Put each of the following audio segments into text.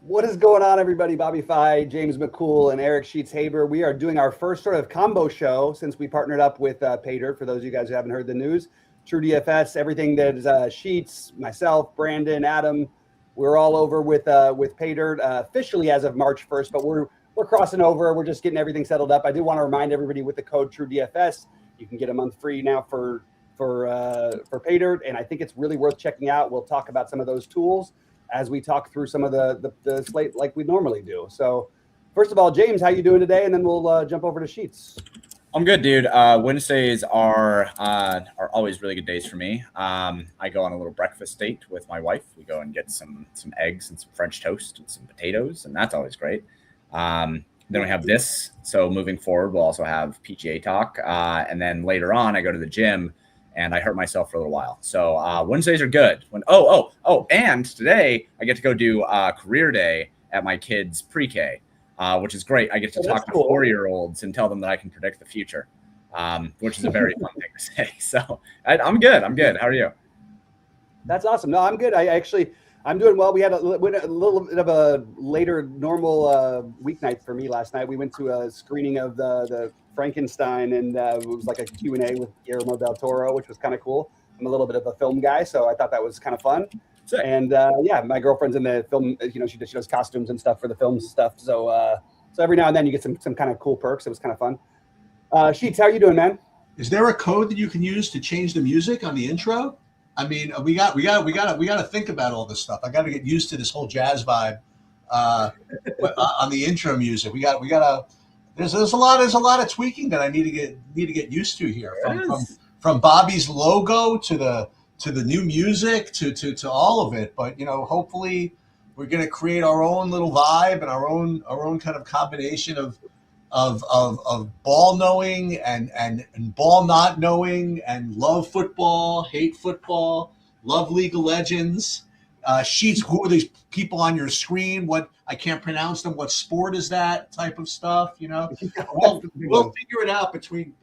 What is going on, everybody? BobbyFi, James Mccool, and Eric Sheets-Haber. We are doing our first sort of combo show since we partnered up with PayDirt. For those of you guys who haven't heard the news, True DFS, everything that is Sheets, myself, Brandon, Adam, we're all over with PayDirt officially as of March 1st, but we're crossing over. We're just getting everything settled up. I do want to remind everybody with the code True DFS, you can get a month free now for PayDirt, and I think it's really worth checking out. We'll talk about some of those tools as we talk through some of the slate like we normally do. So first of all, James, how you doing today? And then we'll jump over to Sheets. I'm good, dude. Wednesdays are always really good days for me. I go on a little breakfast date with my wife. We go and get some eggs and some French toast and some potatoes, and that's always great. Then we have this. So moving forward, we'll also have PGA talk. And then later on, I go to the gym and I hurt myself for a little while. So Wednesdays are good. And today I get to go do career day at my kids' pre-K, which is great. I get to talk to 4-year-olds and tell them that I can predict the future, which is a very fun thing to say. So I'm good. How are you? That's awesome. No, I'm good. I'm doing well. We had a little bit of a later normal weeknight for me last night. We went to a screening of the Frankenstein, and it was like a Q&A with Guillermo del Toro, which was kind of cool. I'm a little bit of a film guy, so I thought that was kind of fun. Sick. And yeah, my girlfriend's in the film. She does costumes and stuff for the film stuff. So every now and then you get some kind of cool perks. It was kind of fun. Sheets, how are you doing, man? Is there a code that you can use to change the music on the intro? I mean, we got to think about all this stuff. I got to get used to this whole jazz vibe on the intro music. We got to. There's a lot of tweaking that I need to get used to here. From Bobby's logo to the new music to all of it. But hopefully we're going to create our own little vibe and our own kind of combination of ball knowing and ball not knowing, and love football, hate football, love League of Legends. Sheets, who are these people on your screen? What, I can't pronounce them. What sport is that? Type of stuff, Well, we'll figure it out between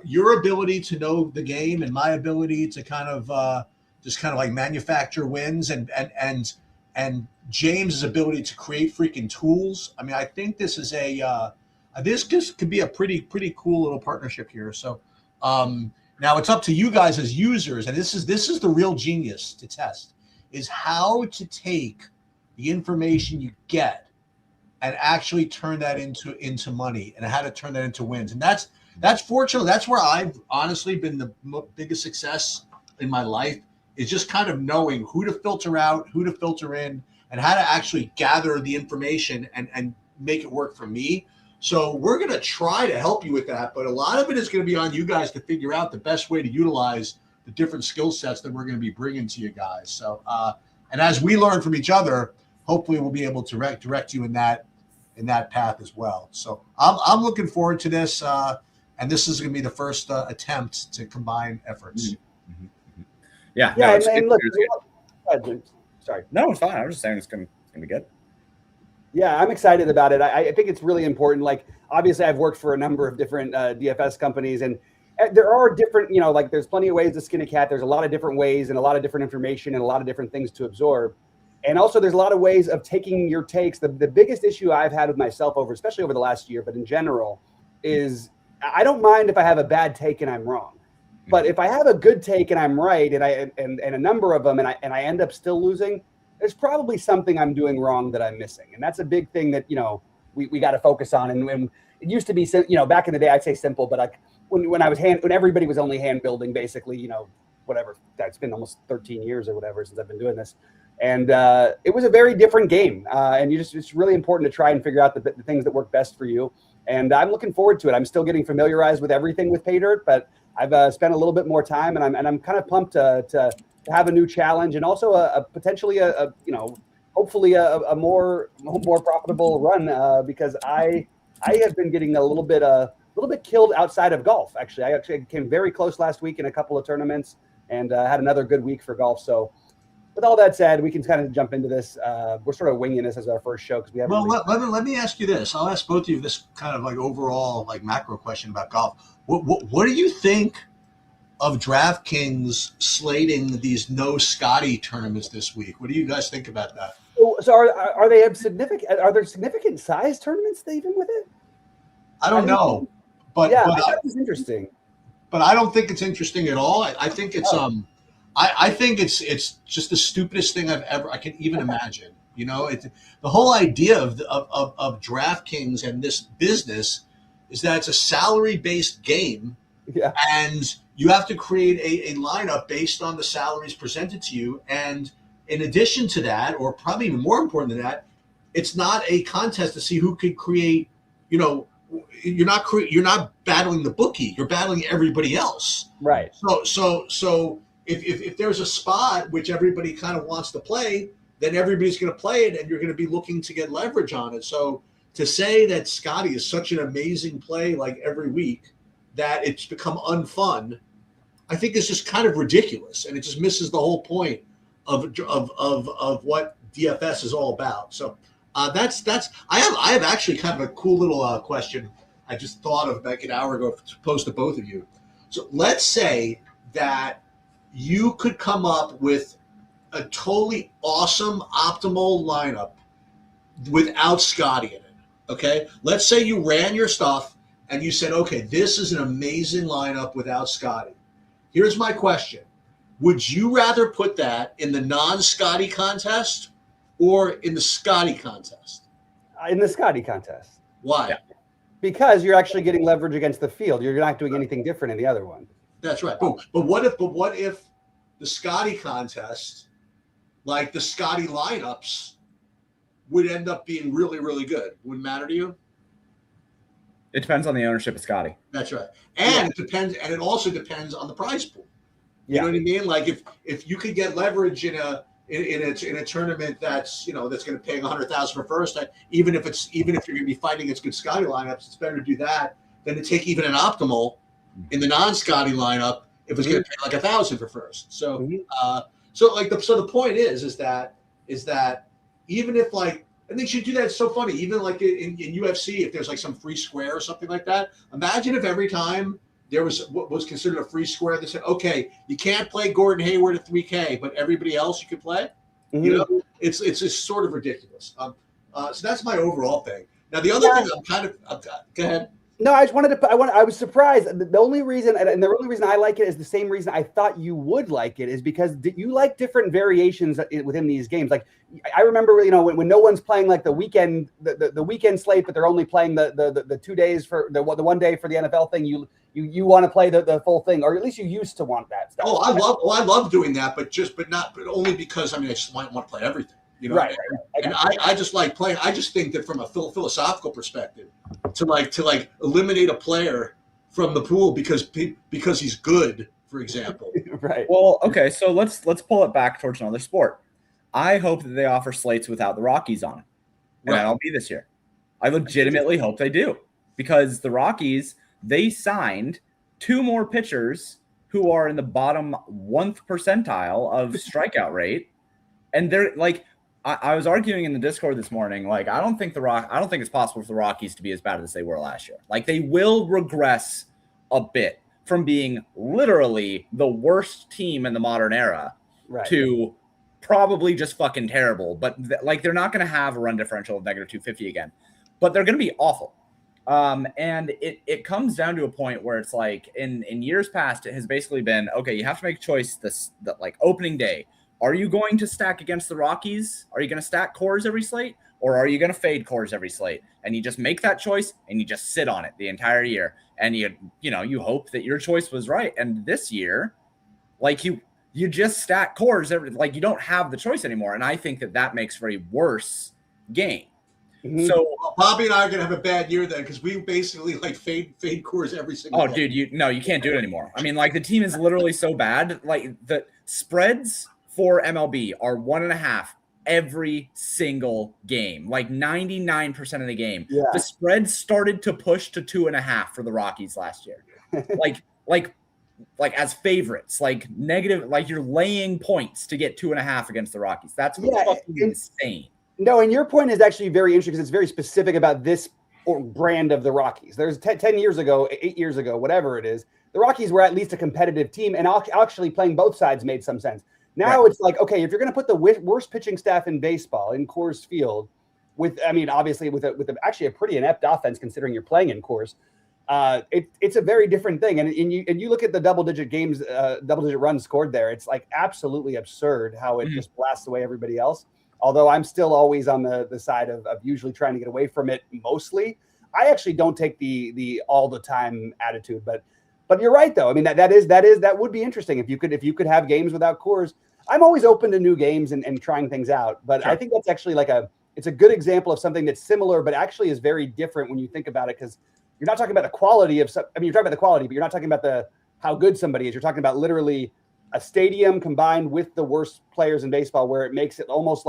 your ability to know the game and my ability to kind of just kind of like manufacture wins and James's ability to create freaking tools. I mean, I think this is this could be a pretty cool little partnership here. So now it's up to you guys as users, and this is the real genius to test, is how to take the information you get and actually turn that into money, and how to turn that into wins. And that's fortunate. That's where I've honestly been the biggest success in my life, is just kind of knowing who to filter out, who to filter in, and how to actually gather the information and make it work for me. So we're going to try to help you with that, but a lot of it is going to be on you guys to figure out the best way to utilize the different skill sets that we're going to be bringing to you guys. So, and as we learn from each other, hopefully we'll be able to direct you in that path as well. So I'm looking forward to this, and this is going to be the first attempt to combine efforts. Mm-hmm. Yeah. Yeah, no, and look, sorry. No, it's fine. I was just saying it's gonna be good. Yeah, I'm excited about it. I think it's really important. Like, obviously, I've worked for a number of different DFS companies, and there are different, like there's plenty of ways to skin a cat. There's a lot of different ways and a lot of different information and a lot of different things to absorb. And also there's a lot of ways of taking your takes. The biggest issue I've had with myself especially over the last year, but in general, is I don't mind if I have a bad take and I'm wrong. But if I have a good take and I'm right, and a number of them, and I end up still losing, there's probably something I'm doing wrong that I'm missing. And that's a big thing that, we got to focus on. And it used to be, back in the day, I'd say simple, but like when everybody was only hand building, basically, whatever, it's been almost 13 years or whatever since I've been doing this. And it was a very different game. And it's really important to try and figure out the things that work best for you. And I'm looking forward to it. I'm still getting familiarized with everything with PayDirt, but I've spent a little bit more time, and I'm kind of pumped to have a new challenge, and also potentially hopefully a more profitable run, because I have been getting a little bit killed outside of golf. Actually, I came very close last week in a couple of tournaments, and had another good week for golf. So, with all that said, we can kind of jump into this. We're sort of winging this as our first show because we haven't. Well, let me ask you this. I'll ask both of you this kind of like overall like macro question about golf. What do you think of DraftKings slating these no Scotty tournaments this week. What do you guys think about that? So are they significant? Are there significant size tournaments even with it? I don't know, but I thought it was interesting. But I don't think it's interesting at all. I think it's I think it's just the stupidest thing I can even imagine. You know, the whole idea of DraftKings and this business is that it's a salary-based game, and you have to create a lineup based on the salaries presented to you. And in addition to that, or probably even more important than that, it's not a contest to see who could create. You know, you're not battling the bookie; you're battling everybody else. Right. So if there's a spot which everybody kind of wants to play, then everybody's going to play it, and you're going to be looking to get leverage on it. So to say that Scotty is such an amazing play like every week that it's become unfun, I think is just kind of ridiculous, and it just misses the whole point of what DFS is all about. So that's I have actually kind of a cool little question I just thought of like an hour ago to pose to both of you. So let's say that you could come up with a totally awesome, optimal lineup without Scotty in it. Okay, let's say you ran your stuff and you said, okay, this is an amazing lineup without Scotty. Here's my question. Would you rather put that in the non-Scotty contest or in the Scotty contest? In the Scotty contest. Why? Yeah. Because you're actually getting leverage against the field. You're not doing anything different in the other one. That's right. But what if the Scotty contest, like the Scotty lineups, would end up being really, really good? Wouldn't matter to you? It depends on the ownership of Scotty. That's right. And it depends, and it also depends on the prize pool. You know what I mean? Like if you could get leverage in a tournament that's that's going to pay $100,000 for first, even if you're going to be fighting against good Scotty lineups, it's better to do that than to take even an optimal in the non-Scotty lineup if it's going to pay like $1,000 for first. So the point is that even if like, I think you should do that. It's so funny. Even like in UFC, if there's like some free square or something like that, imagine if every time there was what was considered a free square that said, okay, you can't play Gordon Hayward at 3K, but everybody else you can play. Mm-hmm. You know, it's just sort of ridiculous. So that's my overall thing. Now the other thing I'm kind of go ahead. No, I just wanted to. I was surprised. The only reason I like it is the same reason I thought you would like it, is because you like different variations within these games. Like I remember, when no one's playing like the weekend slate, but they're only playing the 2 days for the 1 day for the NFL thing. You want to play the full thing, or at least you used to want that stuff. I love doing that, but only because I just want to play everything. Right. And I just like playing. I just think that from a philosophical perspective, to eliminate a player from the pool because he's good, for example. Right. Well, okay, so let's pull it back towards another sport. I hope that they offer slates without the Rockies on it, and MLB this year. I legitimately hope they do, because the Rockies, they signed 2 more pitchers who are in the bottom 1th percentile of strikeout rate, and they're like. I was arguing in the Discord this morning, like, I don't think it's possible for the Rockies to be as bad as they were last year. Like, they will regress a bit from being literally the worst team in the modern era to probably just fucking terrible. But they're not going to have a run differential of -250 again, but they're going to be awful. And it comes down to a point where it's like in years past, it has basically been, okay, you have to make a choice like opening day. Are you going to stack against the Rockies? Are you going to stack cores every slate? Or are you going to fade cores every slate? And you just make that choice and you just sit on it the entire year. And you hope that your choice was right. And this year, like you just stack cores you don't have the choice anymore. And I think that makes for a worse game. Mm-hmm. So Bobby and I are going to have a bad year then, because we basically fade cores every single day. Dude, you can't do it anymore. I mean, like, the team is literally so bad. Like, the spreads for MLB are 1.5 every single game, like 99% of the game. Yeah. The spread started to push to 2.5 for the Rockies last year. like as favorites, like negative, like you're laying points to get 2.5 against the Rockies. That's fucking insane. No, and your point is actually very interesting, because it's very specific about this brand of the Rockies. There's 10 years ago, 8 years ago, whatever it is, the Rockies were at least a competitive team, and actually playing both sides made some sense. Now it's like, okay, if you're going to put the worst pitching staff in baseball in Coors Field, obviously with actually a pretty inept offense considering you're playing in Coors, it's a very different thing. And you look at the double-digit runs scored there, it's like absolutely absurd how it just blasts away everybody else. Although I'm still always on the side of usually trying to get away from it mostly. I actually don't take the all the time attitude, but you're right though. I mean that would be interesting if you could have games without Coors. I'm always open to new games and trying things out, but sure. I think that's actually it's a good example of something that's similar, but actually is very different when you think about it, because you're not talking about the quality of some. I mean, you're talking about the quality, but you're not talking about how good somebody is. You're talking about literally a stadium combined with the worst players in baseball, where it makes it almost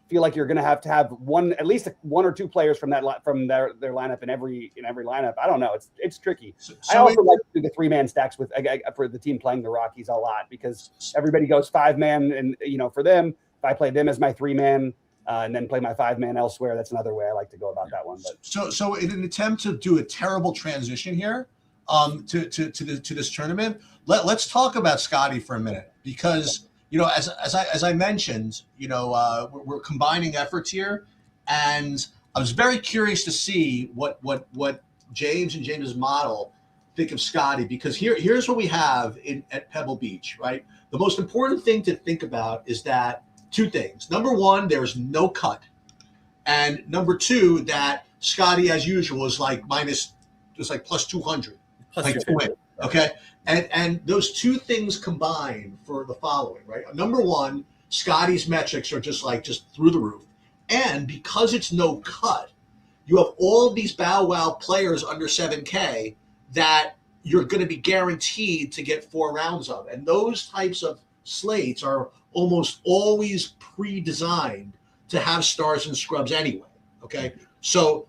feel like you're going to have at least one or two players from their lineup in every lineup. I don't know. It's tricky. So I also like to do the 3-man stacks for the team playing the Rockies a lot, because everybody goes 5-man, and for them, if I play them as my 3-man and then play my 5-man elsewhere, that's another way I like to go about that one. But so in an attempt to do a terrible transition here to this tournament, let's talk about Scotty for a minute, because as I mentioned, we're combining efforts here, and I was very curious to see what James and James's model think of Scotty, because here's what we have at Pebble Beach, right? The most important thing to think about is that two things. Number one, there's no cut, and number two, that Scotty, as usual, is plus 200, to win. Okay. And those two things combine for the following, right? Number one, Scotty's metrics are just through the roof. And because it's no cut, you have all these bow wow players under 7K that you're going to be guaranteed to get 4 rounds of. And those types of slates are almost always pre-designed to have stars and scrubs anyway. Okay. So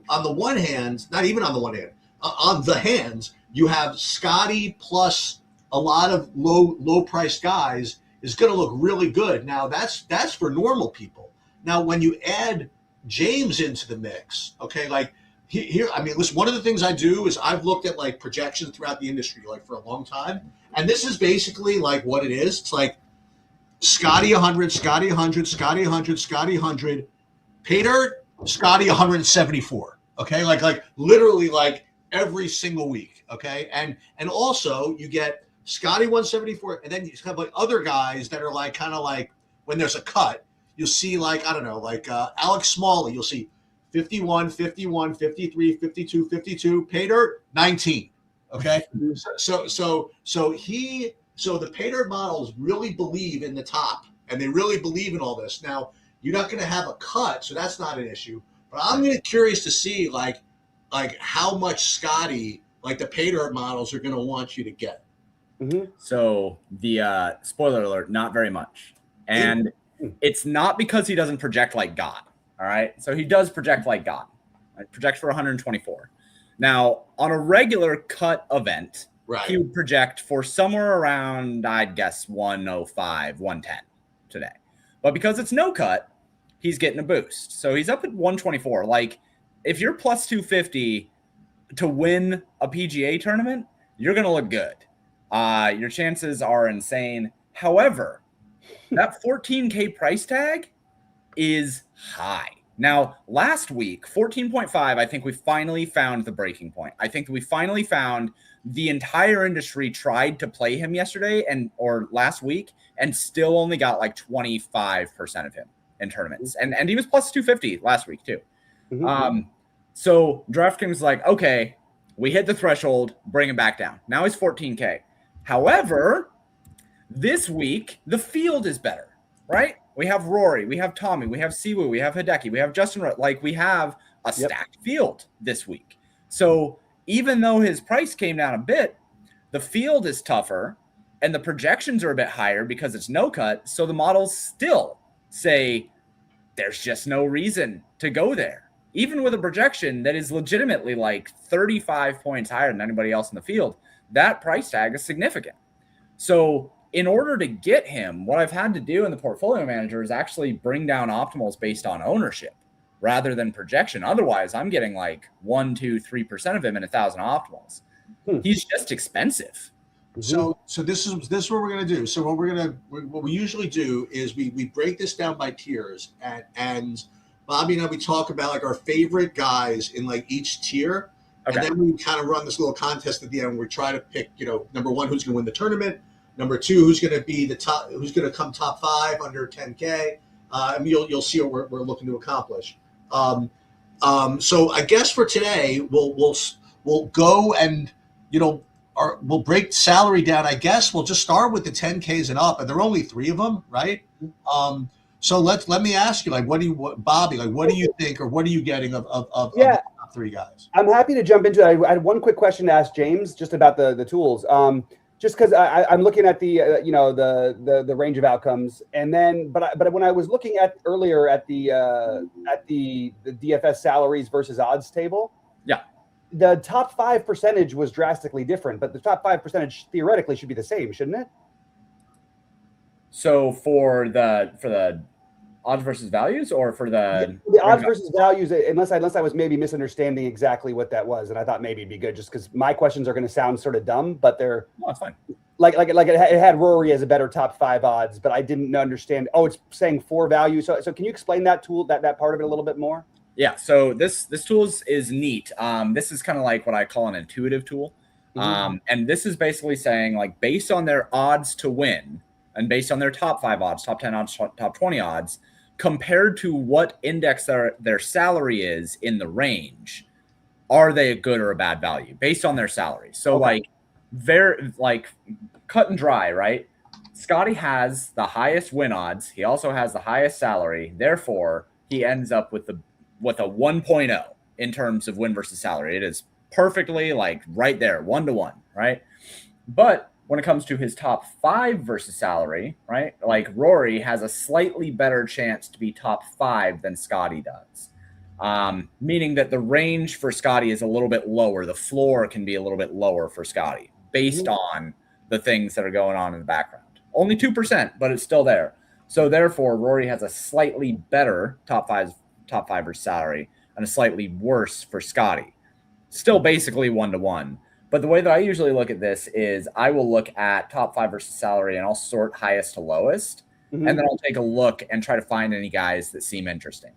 on the one hand, not even on the one hand, on the hands, you have Scotty plus a lot of low priced guys is going to look really good. Now that's for normal people. Now when you add James into the mix, okay, here, I mean, listen, one of the things I do is I've looked at projections throughout the industry for a long time, and this is basically what it is. It's Scotty 100, Scotty 100, Scotty 100, Scotty 100, pay dirt, Scotty 174. Okay, literally every single week. Okay, and also you get Scotty 174, and then you have other guys that are when there's a cut, you'll see Alex Smalley, you'll see 51, 51, 53, 52, 52, pay dirt 19. Okay, so the pay dirt models really believe in the top, and they really believe in all this. Now you're not going to have a cut, so that's not an issue. But I'm really curious to see how much Scotty, the pay dirt models are going to want you to get. Mm-hmm. So the spoiler alert, not very much. And it's not because he doesn't project like God. All right. So he does project like God. Right? Projects for 124. Now, on a regular cut event, right, he would project for somewhere around, I'd guess, 105, 110 today. But because it's no cut, he's getting a boost. So he's up at 124. If you're plus 250 to win a PGA tournament, you're going to look good. Your chances are insane. However, that 14K price tag is high. Now, last week, 14.5, I think we finally found the breaking point. I think we finally found the entire industry tried to play him yesterday or last week and still only got 25% of him in tournaments. And he was plus 250 last week too. Mm-hmm. So DraftKings was okay, we hit the threshold, bring him back down. Now he's 14K. However, this week, the field is better, right? We have Rory, we have Tommy, we have Siwoo, we have Hideki, we have Justin. We have a stacked field this week. So even though his price came down a bit, the field is tougher and the projections are a bit higher because it's no cut. So the models still say there's just no reason to go there. Even with a projection that is legitimately 35 points higher than anybody else in the field, that price tag is significant. So in order to get him, what I've had to do in the portfolio manager is actually bring down optimals based on ownership rather than projection. Otherwise, I'm getting 1, 2, 3% of him in 1,000 optimals. He's just expensive. So this is what we're gonna do. So what we usually do is we break this down by tiers, and Bobby and I, we talk about like our favorite guys in like each tier, Okay. and then we kind of run this little contest at the end. We try to pick, number one, who's gonna win the tournament. Number two, who's gonna be who's gonna come top 5 under 10K. And you'll see what we're looking to accomplish. So I guess for today we'll go and we'll break salary down. I guess we'll just start with the 10Ks and up, and there are only 3 of them, right? So let me ask you, like, Bobby, like, what do you think, or what are you getting of the top 3 guys? I'm happy to jump into it. I had one quick question to ask James just about the tools. Just because I'm looking at the the range of outcomes, and then but when I was looking at earlier at the DFS salaries versus odds table, the top 5 percentage was drastically different, but the top 5 percentage theoretically should be the same, shouldn't it? So for the odds versus values, or for the odds versus values, unless I was maybe misunderstanding exactly what that was, and I thought maybe it'd be good just because my questions are going to sound sort of dumb, but they're it's fine. Like it had Rory as a better top 5 odds, but I didn't understand. Oh, it's saying 4 values. So can you explain that tool, that part of it a little bit more? Yeah. So this tool is neat. This is kind of like what I call an intuitive tool. And this is basically saying, like, based on their odds to win and based on their top 5 odds, top 10 odds, top 20 odds, compared to what index their salary is in the range, are they a good or a bad value based on their salary? So very cut and dry, right? Scotty has the highest win odds. He also has the highest salary. Therefore, he ends up with a 1.0 in terms of win versus salary. It is perfectly right there, 1-to-1, right? But when it comes to his top 5 versus salary, right? Like, Rory has a slightly better chance to be top 5 than Scotty does. Meaning that the range for Scotty is a little bit lower. The floor can be a little bit lower for Scotty based on the things that are going on in the background. Only 2%, but it's still there. So therefore, Rory has a slightly better top 5 versus salary and a slightly worse for Scotty. Still basically 1-to-1. But the way that I usually look at this is I will look at top 5 versus salary, and I'll sort highest to lowest. And then I'll take a look and try to find any guys that seem interesting.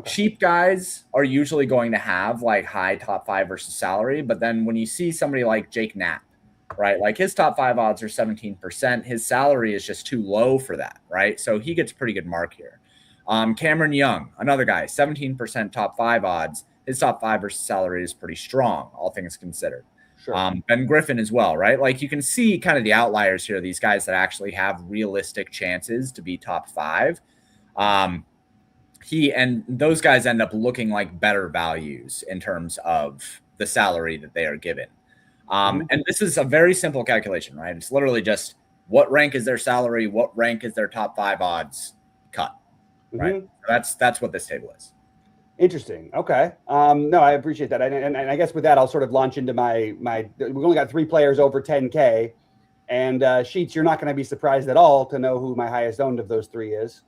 Cheap guys are usually going to have high top 5 versus salary. But then when you see somebody like Jake Knapp, right? Like, his top 5 odds are 17%. His salary is just too low for that, right? So he gets a pretty good mark here. Cameron Young, another guy, 17% top 5 odds. His top 5 versus salary is pretty strong, all things considered. Sure. Ben Griffin as well, right? Like, you can see kind of the outliers here, these guys that actually have realistic chances to be top 5. And those guys end up looking like better values in terms of the salary that they are given. And this is a very simple calculation, right? It's literally just what rank is their salary, what rank is their top 5 odds, cut, right? That's what this table is. Interesting. Okay. No, I appreciate that. And I guess with that, I'll sort of launch into my we've only got 3 players over 10K, and Sheets, you're not going to be surprised at all to know who my highest owned of those 3 is.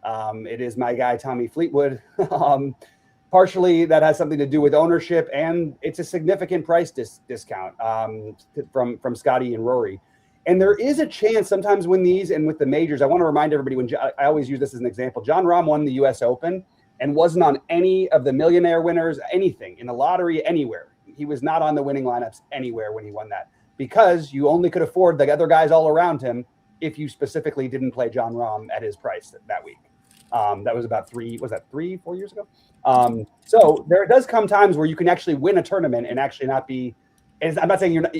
It is my guy, Tommy Fleetwood. Partially that has something to do with ownership, and it's a significant price discount from Scotty and Rory. And there is a chance sometimes when these, and with the majors, I want to remind everybody, I always use this as an example. Jon Rahm won the US Open and wasn't on any of the millionaire winners, anything, in the lottery, anywhere. He was not on the winning lineups anywhere when he won that, because you only could afford the other guys all around him if you specifically didn't play Jon Rahm at his price that week. That was about 4 years ago? So there does come times where you can actually win a tournament and actually not be, and I'm not saying you're not,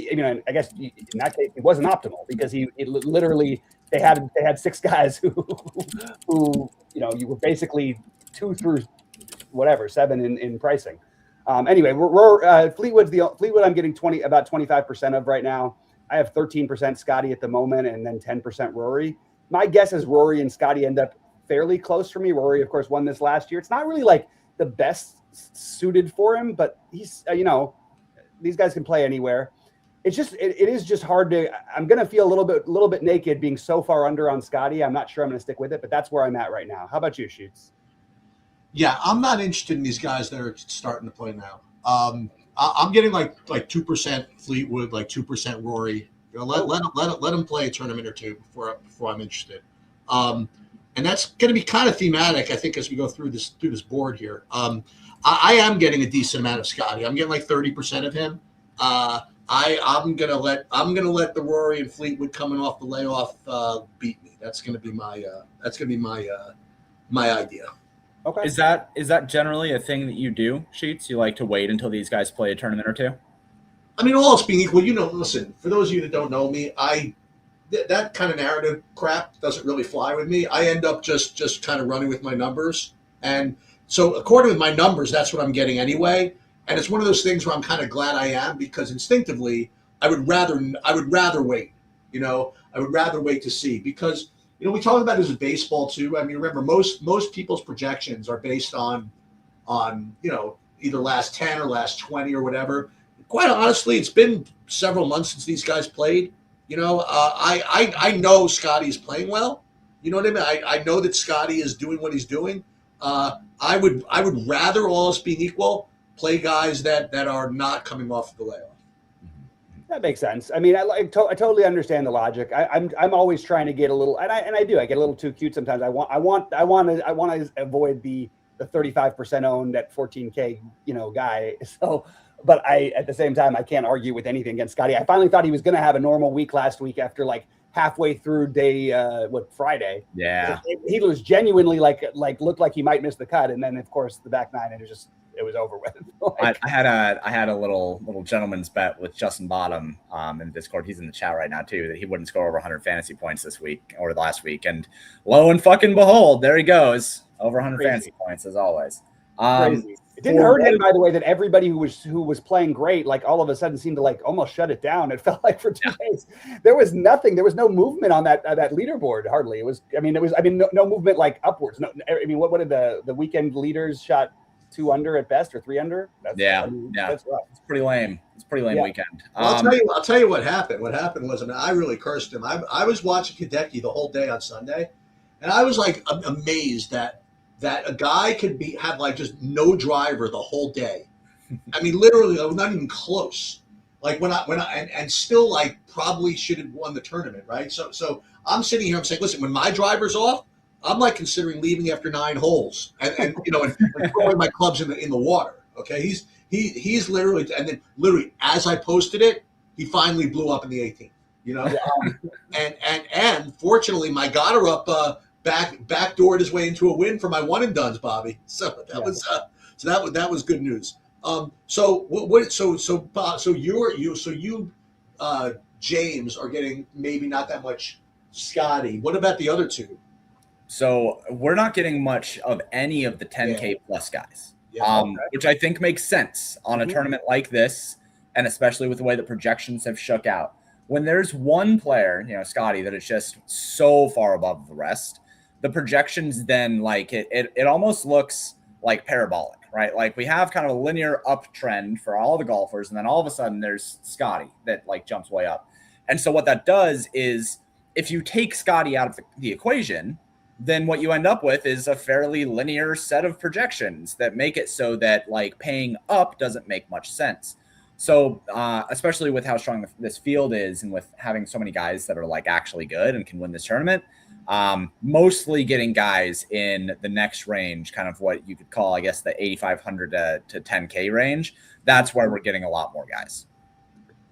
I guess in that case, it wasn't optimal, because literally they had 6 guys who you were basically 2 through 7 in pricing. Anyway, Fleetwood I'm getting about 25% of right now. I have 13% Scotty at the moment, and then 10% Rory. My guess is Rory and Scotty end up fairly close for me. Rory, of course, won this last year. It's not really like the best suited for him, but he's, these guys can play anywhere. It's just, it is just hard to, I'm going to feel a little bit naked being so far under on Scotty. I'm not sure I'm going to stick with it, but that's where I'm at right now. How about you, Shoots? Yeah, I'm not interested in these guys that are starting to play now. I'm getting like 2% Fleetwood, like 2% Rory. You know, let him play a tournament or two before I'm interested. And that's going to be kind of thematic, I think, as we go through this board here. I am getting a decent amount of Scotty. I'm getting like 30% of him. I'm gonna let the Rory and Fleetwood coming off the layoff beat me. That's gonna be my my idea. Okay. Is that generally a thing that you do, Sheets? You like to wait until these guys play a tournament or two? I mean, all else being equal, listen, for those of you that don't know me, that kind of narrative crap doesn't really fly with me. I end up just kind of running with my numbers. And so according to my numbers, that's what I'm getting anyway. And it's one of those things where I'm kind of glad I am, because instinctively I would rather wait. I would rather wait to see, because we talk about this as baseball too. I mean, remember, most people's projections are based on either last 10 or last 20 or whatever. Quite honestly, it's been several months since these guys played. I know Scotty is playing well. You know what I mean? I know that Scotty is doing what he's doing. I would rather, all else being equal, play guys that are not coming off of the layoff. That makes sense. I mean, I totally understand the logic. I'm always trying to get a little, and I get a little too cute sometimes. I want to avoid the 35% owned at 14K guy. So, but at the same time, I can't argue with anything against Scotty. I finally thought he was going to have a normal week last week after like halfway through day Friday. Yeah, he was genuinely like looked like he might miss the cut, and then of course the back nine, and it was over with. I had a little gentleman's bet with Justin Bottom in Discord. He's in the chat right now too, that he wouldn't score over 100 fantasy points this week or last week, and lo and fucking behold, there he goes, over 100 fantasy points as always. Crazy. It didn't hurt him, by the way, that everybody who was playing great, like all of a sudden seemed to like almost shut it down. It felt like for 2 days there was nothing. There was no movement on that leaderboard. Hardly. It was. No movement like upwards. No. I mean, what did the weekend leaders shot 2 under at best or 3 under? That's rough. It's pretty lame. It's a pretty lame weekend. Well, I'll tell you what happened. What happened was, I really cursed him. I was watching Hideki the whole day on Sunday, and I was like amazed that a guy could have like just no driver the whole day. I mean, literally, I was not even close. Like when I still like probably should have won the tournament, right? So I'm sitting here, I'm saying, listen, when my driver's off, I'm like considering leaving after 9 holes and throwing my clubs in the water. Okay, he's literally, and then literally as I posted it, he finally blew up in the 18th. And fortunately, my got-her up backdoored his way into a win for my one and dones, Bobby. So that was good news. You James are getting maybe not that much Scotty. What about the other two? So we're not getting much of any of the 10K plus guys, which I think makes sense on a tournament like this, and especially with the way the projections have shook out. When there's one player, Scotty, that is just so far above the rest, the projections then like it almost looks like parabolic, right? Like we have kind of a linear uptrend for all the golfers, and then all of a sudden there's Scotty that like jumps way up. And so what that does is, if you take Scotty out of the equation, then what you end up with is a fairly linear set of projections that make it so that like paying up doesn't make much sense. So especially with how strong this field is, and with having so many guys that are like actually good and can win this tournament, mostly getting guys in the next range, kind of what you could call, I guess, the 8,500 to 10K range. That's where we're getting a lot more guys.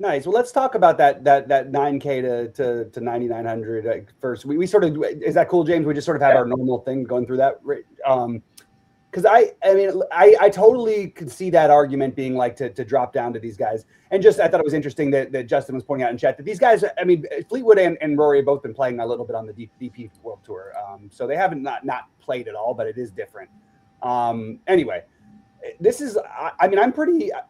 Nice. Well, let's talk about that 9K to 9,900 first. We sort of, is that cool, James? We just sort of have our normal thing going through that. Because I totally could see that argument being like to drop down to these guys. And just, I thought it was interesting that Justin was pointing out in chat that these guys, I mean, Fleetwood and Rory have both been playing a little bit on the DP World Tour. So they haven't not played at all, but it is different. Anyway, this is,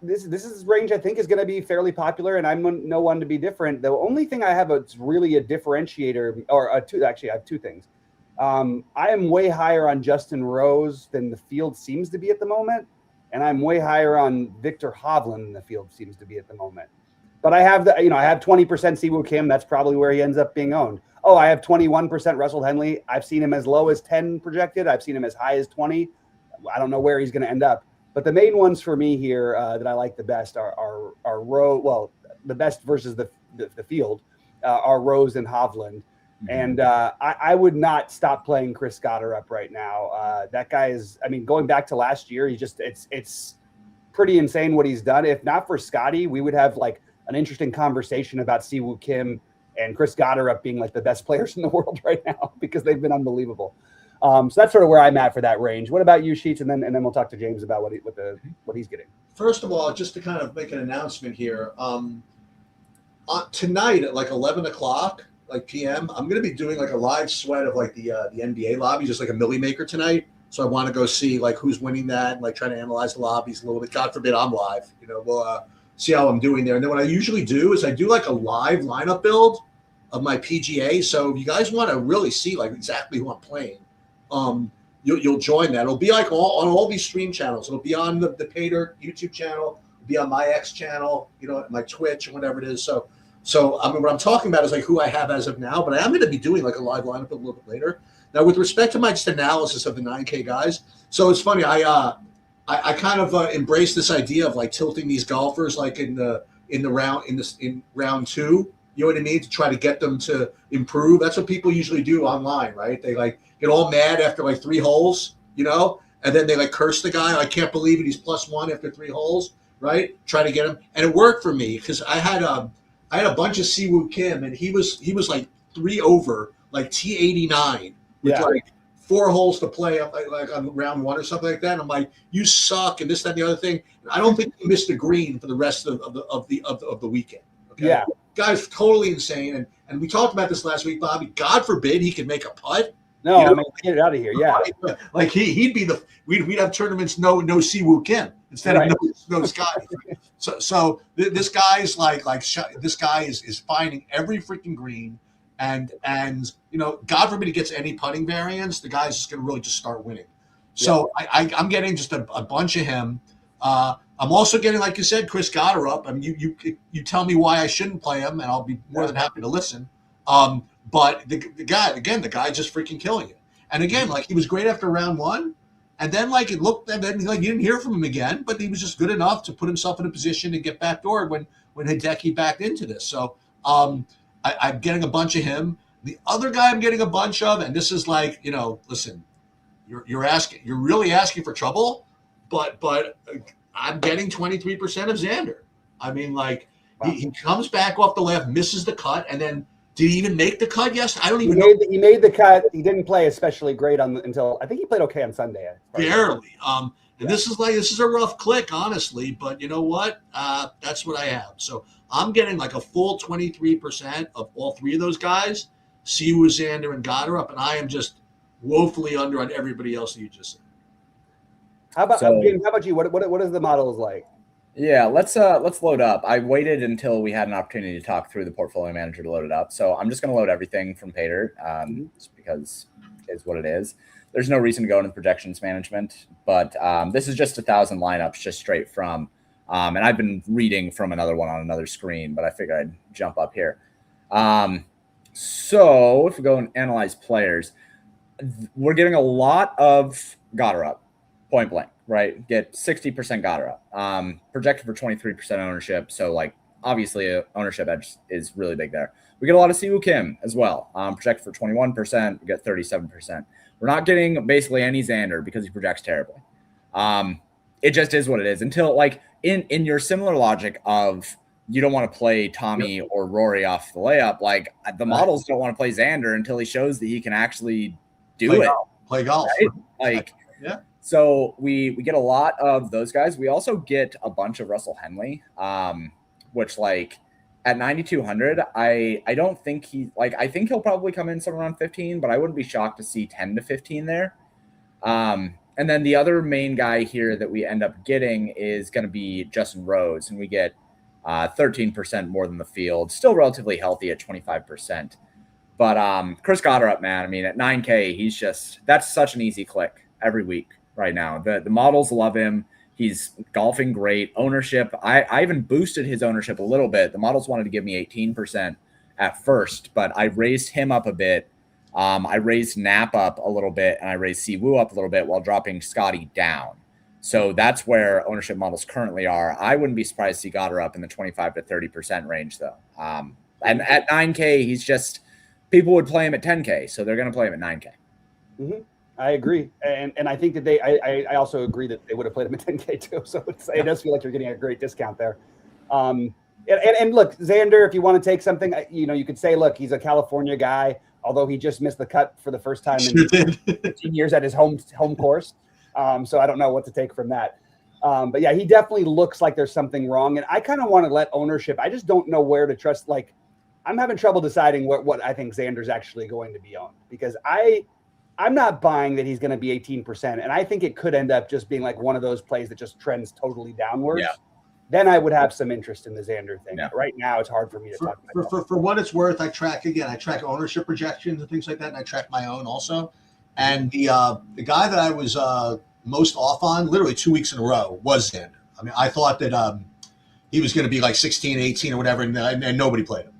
this is range I think is going to be fairly popular, and I'm no one to be different. The only thing I have that's really a differentiator, or actually I have 2 things. I am way higher on Justin Rose than the field seems to be at the moment, and I'm way higher on Victor Hovland than the field seems to be at the moment. But I have I have 20% Siwoo Kim. That's probably where he ends up being owned. Oh, I have 21% Russell Henley. I've seen him as low as 10 projected. I've seen him as high as 20. I don't know where he's going to end up. But the main ones for me here that I like the best are the best versus the field are Rose and Hovland. And I would not stop playing Chris Gotterup right now. That guy is, I mean, going back to last year, it's pretty insane what he's done. If not for Scotty, we would have like an interesting conversation about Siwoo Kim and Chris Gotterup being like the best players in the world right now because they've been unbelievable. So that's sort of where I'm at for that range. What about you, Sheets? And then we'll talk to James about what he's getting. First of all, just to kind of make an announcement here, tonight at like 11 o'clock, like PM, I'm going to be doing like a live sweat of like the NBA lobby, just like a Millie Maker tonight. So I want to go see like who's winning that and like trying to analyze the lobbies a little bit. God forbid I'm live. We'll see how I'm doing there. And then what I usually do is I do like a live lineup build of my PGA. So if you guys want to really see like exactly who I'm playing, you'll join that. It'll be like on all these stream channels. It'll be on the Pater YouTube channel, it'll be on my X channel, my Twitch or whatever it is. So I mean, what I'm talking about is like who I have as of now, but I am going to be doing like a live lineup a little bit later. Now, with respect to my just analysis of the 9K guys, so it's funny. I kind of embrace this idea of like tilting these golfers like in round two. You know what I mean? To try to get them to improve. That's what people usually do online, right? They like get all mad after like 3 holes, and then they like curse the guy. I can't believe it. He's +1 after 3 holes, right? Try to get him, and it worked for me because I had a bunch of Siwoo Kim, and he was like 3 over, like T89 with like 4 holes to play up like on round 1 or something like that. And I'm like, you suck, and this, that, and the other thing. I don't think he missed a green for the rest of the weekend. Okay? Yeah, guy's totally insane, and we talked about this last week, Bobby. God forbid he could make a putt. No, I mean, get it out of here. Yeah, like he'd be we'd have tournaments no Siwoo Kim instead of no Scotty. So this guy is this guy is finding every freaking green, and God forbid he gets any putting variance, the guy's just going to really just start winning. So I'm getting just a bunch of him. I'm also getting, like you said, Chris Gotterup. I mean, you tell me why I shouldn't play him, and I'll be more than happy to listen. But the guy just freaking killing it. And again, like he was great after round 1. And then like it looked, and then like you didn't hear from him again, but he was just good enough to put himself in a position to get backdoored when Hideki backed into this. So I'm getting a bunch of him. The other guy I'm getting a bunch of, and this is like, listen, you're really asking for trouble, but I'm getting 23% of Xander. I mean, like he comes back off the left, misses the cut, and then did he even make the cut? Yes, I don't even know. He made the cut. He didn't play especially great until I think he played okay on Sunday. Barely. And this is a rough click, honestly. But you know what? That's what I have. So I'm getting like a full 23% of all 3 of those guys. Siwoo, Xander, and Gotterup, and I am just woefully under on everybody else that you just said. How about James? How about you? What is the models like? Yeah, let's load up. I waited until we had an opportunity to talk through the portfolio manager to load it up. So I'm just going to load everything from Pater, just because it's what it is. There's no reason to go into projections management, but this is just 1,000 lineups, just straight from. And I've been reading from another one on another screen, but I figured I'd jump up here. So if we go and analyze players, we're getting a lot of Gotterup, point blank. Right, get 60% Gotterup. Projected for 23% ownership, so like obviously ownership edge is really big there. We get a lot of Siwoo Kim as well. Projected for 21%, we get 37%. We're not getting basically any Xander because he projects terribly. It just is what it is. Until like in your similar logic of you don't want to play Tommy or Rory off the layup, like the models don't want to play Xander until he shows that he can actually play golf. Right? Like So we get a lot of those guys. We also get a bunch of Russell Henley, which like at 9,200, I don't think I think he'll probably come in somewhere around 15, but I wouldn't be shocked to see 10 to 15 there. And then the other main guy here that we end up getting is going to be Justin Rose, and we get 13% more than the field, still relatively healthy at 25%. But Chris Gotterup, man, I mean, at 9K, that's such an easy click every week. Right now, the models love him. He's golfing great. Ownership, I even boosted his ownership a little bit. The models wanted to give me 18% at first, but I raised him up a bit. I raised Knapp up a little bit, and I raised Siwoo up a little bit while dropping Scotty down. So that's where ownership models currently are. I wouldn't be surprised to see Goddard up in the 25 to 30% range, though. And at 9K, he's just people would play him at 10K, so they're going to play him at 9K. Mm-hmm. I agree, and I think that I also agree that they would have played him at 10K too. So it does feel like you're getting a great discount there. And look, Xander, if you want to take something, you could say, look, he's a California guy, although he just missed the cut for the first time in 15 years at his home course. So I don't know what to take from that. But yeah, he definitely looks like there's something wrong. And I kind of want to let ownership. I just don't know where to trust. Like, I'm having trouble deciding what I think Xander's actually going to be owned, because I'm not buying that he's going to be 18%. And I think it could end up just being like one of those plays that just trends totally downwards. Yeah. Then I would have some interest in the Xander thing. Yeah. Right now, it's hard for me to talk about. For what it's worth, I track ownership projections and things like that, and I track my own also. And the guy that I was most off on, literally 2 weeks in a row, was Xander. I mean, I thought that he was going to be like 16, 18 or whatever, and nobody played him.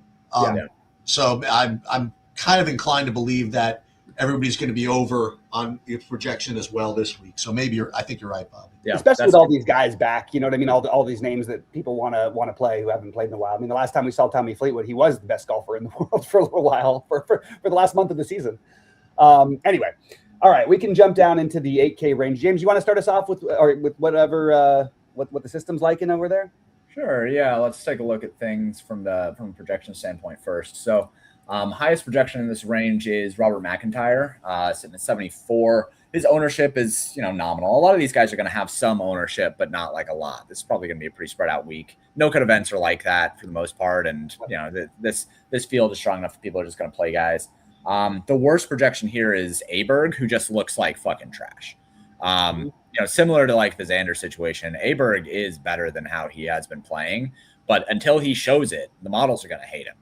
So I'm kind of inclined to believe that everybody's going to be over on the projection as well this week. So maybe I think you're right, Bob. Yeah, especially with all these guys back, you know what I mean? All these names that people want to play who haven't played in a while. I mean, the last time we saw Tommy Fleetwood, he was the best golfer in the world for a little while for the last month of the season. Anyway, all right, we can jump down into the 8K range. James, you want to start us off with whatever what the system's like in over there? Sure. Yeah. Let's take a look at things from a projection standpoint first. So highest projection in this range is Robert McIntyre, sitting at 74. His ownership is, nominal. A lot of these guys are going to have some ownership, but not like a lot. This is probably going to be a pretty spread out week. No-cut events are like that for the most part. And, this field is strong enough that people are just going to play guys. The worst projection here is Aberg, who just looks like fucking trash. Similar to like the Xander situation, Aberg is better than how he has been playing, but until he shows it, the models are going to hate him.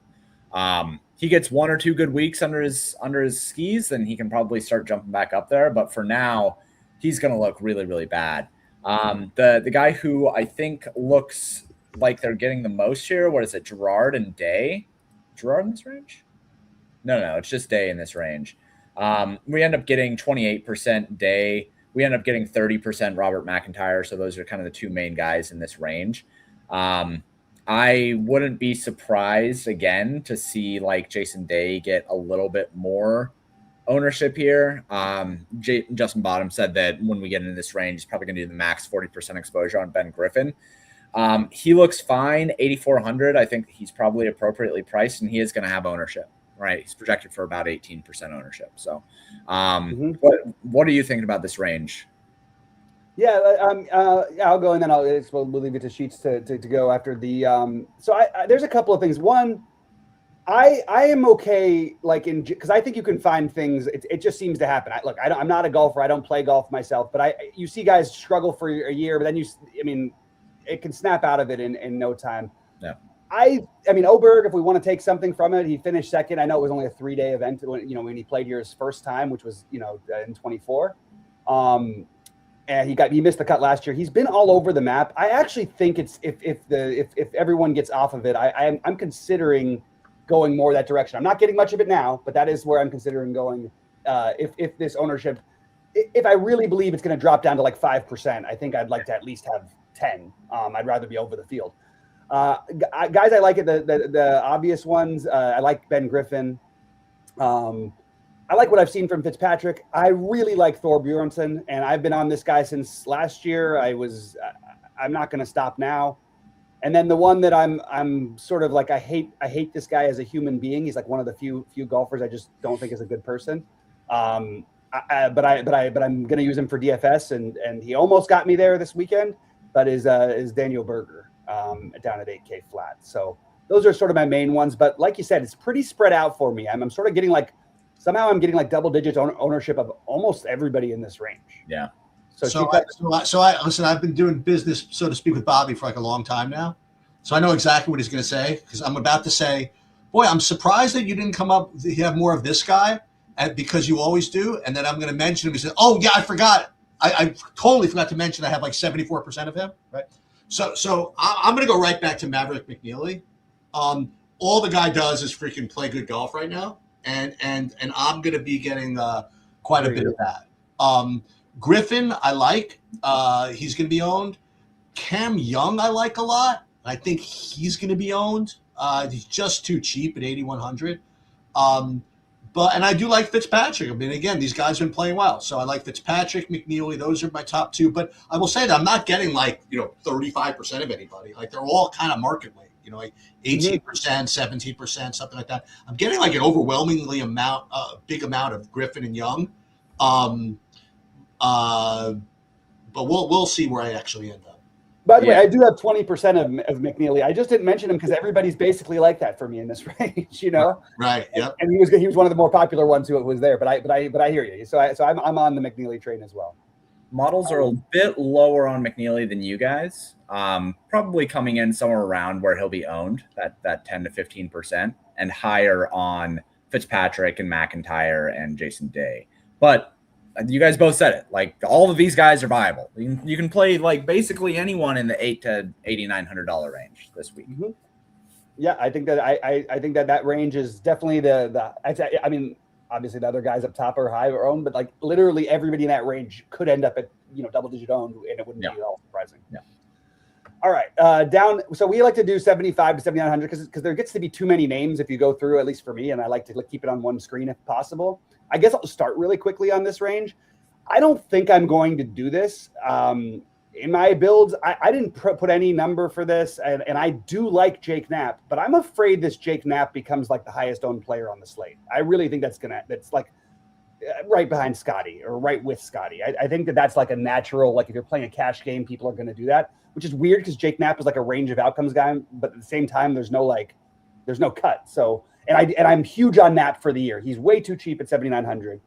He gets 1 or 2 good weeks under his skis, then he can probably start jumping back up there. But for now, he's going to look really, really bad. The guy who I think looks like they're getting the most here, what is it, Gerard and Day? Gerard in this range? No, it's just Day in this range. We end up getting 28% Day. We end up getting 30% Robert McIntyre. So those are kind of the two main guys in this range. I wouldn't be surprised again to see like Jason Day get a little bit more ownership here. Justin Bottom said that when we get into this range, he's probably going to do the max 40% exposure on Ben Griffin. He looks fine, 8,400. I think he's probably appropriately priced, and he is going to have ownership. Right, he's projected for about 18% ownership. So, what are you thinking about this range? Yeah, I'll go, and then we'll leave it to Sheets to go after the. So there's a couple of things. One, I am okay, like because I think you can find things. It just seems to happen. I'm not a golfer. I don't play golf myself, but you see guys struggle for a year, but then it can snap out of it in no time. Yeah. I mean, Oberg, if we want to take something from it, he finished second. I know it was only a 3-day event when he played here his first time, which was, in 24. And he missed the cut last year. He's been all over the map. I actually think it's if everyone gets off of it, I'm considering going more that direction. I'm not getting much of it now, but that is where I'm considering going. If this ownership, if I really believe it's going to drop down to like 5%, I think I'd like to at least have 10. I'd rather be over the field. Guys, I like it. The obvious ones. I like Ben Griffin. I like what I've seen from Fitzpatrick. I really like Thor Bjornsson, and I've been on this guy since last year. I'm not going to stop now. And then the one that I'm sort of like I hate this guy as a human being. He's like one of the few golfers I just don't think is a good person. But I'm going to use him for DFS, and he almost got me there this weekend. But is Daniel Berger. Down at 8K flat. So those are sort of my main ones. But like you said, it's pretty spread out for me. I'm sort of getting somehow I'm getting like double digits ownership of almost everybody in this range. Yeah. So I listen, I've been doing business, so to speak, with Bobby for like a long time now. So I know exactly what he's going to say, because I'm about to say, boy, I'm surprised that you didn't come up, you have more of this guy, because you always do. And then I'm going to mention him. He said, oh yeah, I forgot. I totally forgot to mention I have like 74% of him. Right. So I'm going to go right back to Maverick McNeely. All the guy does is freaking play good golf right now, and I'm going to be getting quite a bit of that. Griffin, I like. He's going to be owned. Cam Young, I like a lot. I think he's going to be owned. He's just too cheap at 8,100. And I do like Fitzpatrick. I mean, again, these guys have been playing well. So I like Fitzpatrick, McNeely. Those are my top two. But I will say that I'm not getting 35% of anybody. Like they're all kind of market weight. 18%, 17%, something like that. I'm getting like an overwhelmingly big amount of Griffin and Young. But we'll see where I actually end up. By the way, I do have 20% of McNeely. I just didn't mention him because everybody's basically like that for me in this range, Right. Yep. And he was one of the more popular ones who was there. But I hear you. So I'm on the McNeely train as well. Models are a bit lower on McNeely than you guys. Probably coming in somewhere around where he'll be owned, that 10 to 15%, and higher on Fitzpatrick and McIntyre and Jason Day. But you guys both said it. Like all of these guys are viable. You can play like basically anyone in the $8,000 to $8,900 range this week. Mm-hmm. Yeah, I think that I think that range is definitely I mean, obviously the other guys up top are high or owned, but like literally everybody in that range could end up at double-digit owned, and it wouldn't be at all surprising. Yeah. All right, down. So we like to do 75 to 7,900 because there gets to be too many names if you go through, at least for me, and I like to keep it on one screen if possible. I guess I'll start really quickly on this range. I don't think I'm going to do this. In my builds, I didn't put any number for this, and I do like Jake Knapp, but I'm afraid this Jake Knapp becomes like the highest owned player on the slate. I really think that's like right behind Scotty or right with Scotty. I think that's like a natural, like if you're playing a cash game, people are going to do that, which is weird because Jake Knapp is like a range of outcomes guy, but at the same time, there's no cut. So, and I'm huge on Knapp for the year. He's way too cheap at 7,900.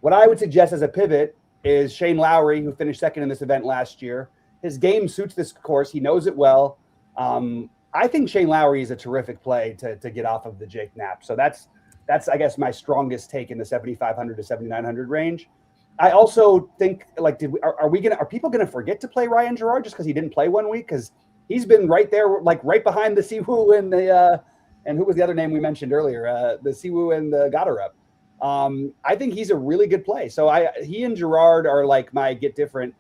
What I would suggest as a pivot is Shane Lowry, who finished second in this event last year. His game suits this course. He knows it well. I think Shane Lowry is a terrific play to get off of the Jake Knapp. So that's I guess my strongest take in the 7,500 to 7,900 range. I also think like are people gonna forget to play Ryan Gerard just because he didn't play 1 week? Because he's been right there, like right behind the Siwoo and the and who was the other name we mentioned earlier? The Siwoo and the Goddard. I think he's a really good play. So he and Gerard are like my get different.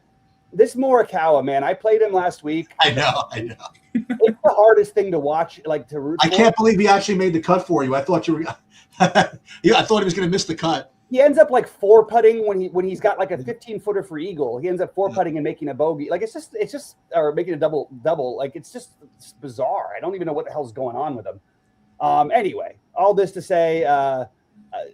This Morikawa, man, I played him last week. I know. It's the hardest thing to watch, like to root. I can't believe he actually made the cut for you. I thought you were. Yeah, I thought he was going to miss the cut. He ends up like four putting when he's got like a 15-footer for eagle. He ends up four putting and making a bogey. Like it's just or making a double. Like it's bizarre. I don't even know what the hell's going on with him. Anyway, all this to say,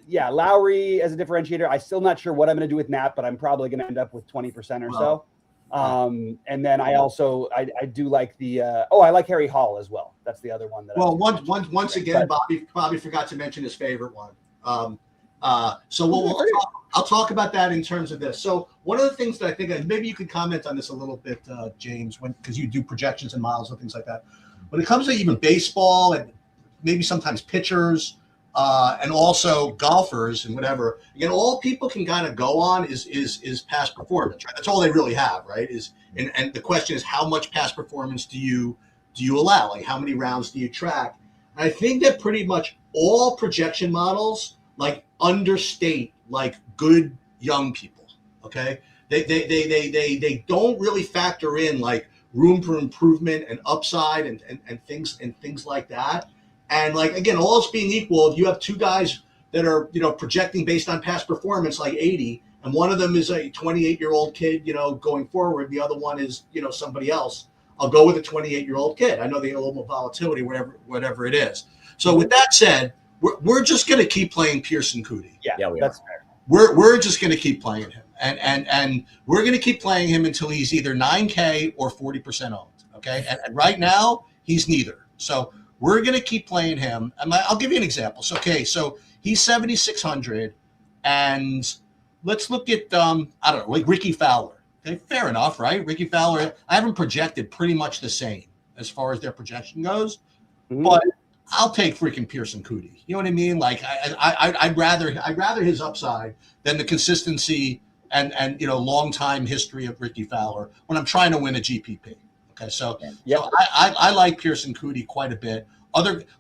Lowry as a differentiator. I'm still not sure what I'm going to do with Knapp, but I'm probably going to end up with 20% or so. And then I also I do like the I like Harry Hall as well. That's the other one that. Well, once again, Bobby forgot to mention his favorite one. So I'll talk about that in terms of this. So one of the things that I think maybe you could comment on this a little bit, James, because you do projections and models and things like that. When it comes to even baseball and maybe sometimes pitchers. And also golfers and whatever. Again, all people can kind of go on is past performance. Right? That's all they really have, right? And the question is, how much past performance do you allow? Like, how many rounds do you track? And I think that pretty much all projection models like understate like good young people. Okay, they don't really factor in like room for improvement and upside and things like that. And like, again, all else being equal, if you have two guys that are, projecting based on past performance, like 80, and one of them is a 28-year-old kid, going forward, the other one is, somebody else, I'll go with a 28-year-old kid. I know they have a little more volatility, whatever it is. So with that said, we're just going to keep playing Pearson Coody. Yeah, that's fair. We're just going to keep playing him. And we're going to keep playing him until he's either 9K or 40% owned. Okay. And right now, he's neither. So we're going to keep playing him. And I'll give you an example. So he's 7,600. And let's look at, like Ricky Fowler. Okay, fair enough, right? Ricky Fowler, I have him projected pretty much the same as far as their projection goes. Mm-hmm. But I'll take freaking Pearson Coody. You know what I mean? Like I'd rather his upside than the consistency and long time history of Ricky Fowler when I'm trying to win a GPP. Okay, so I like Pearson Coody quite a bit.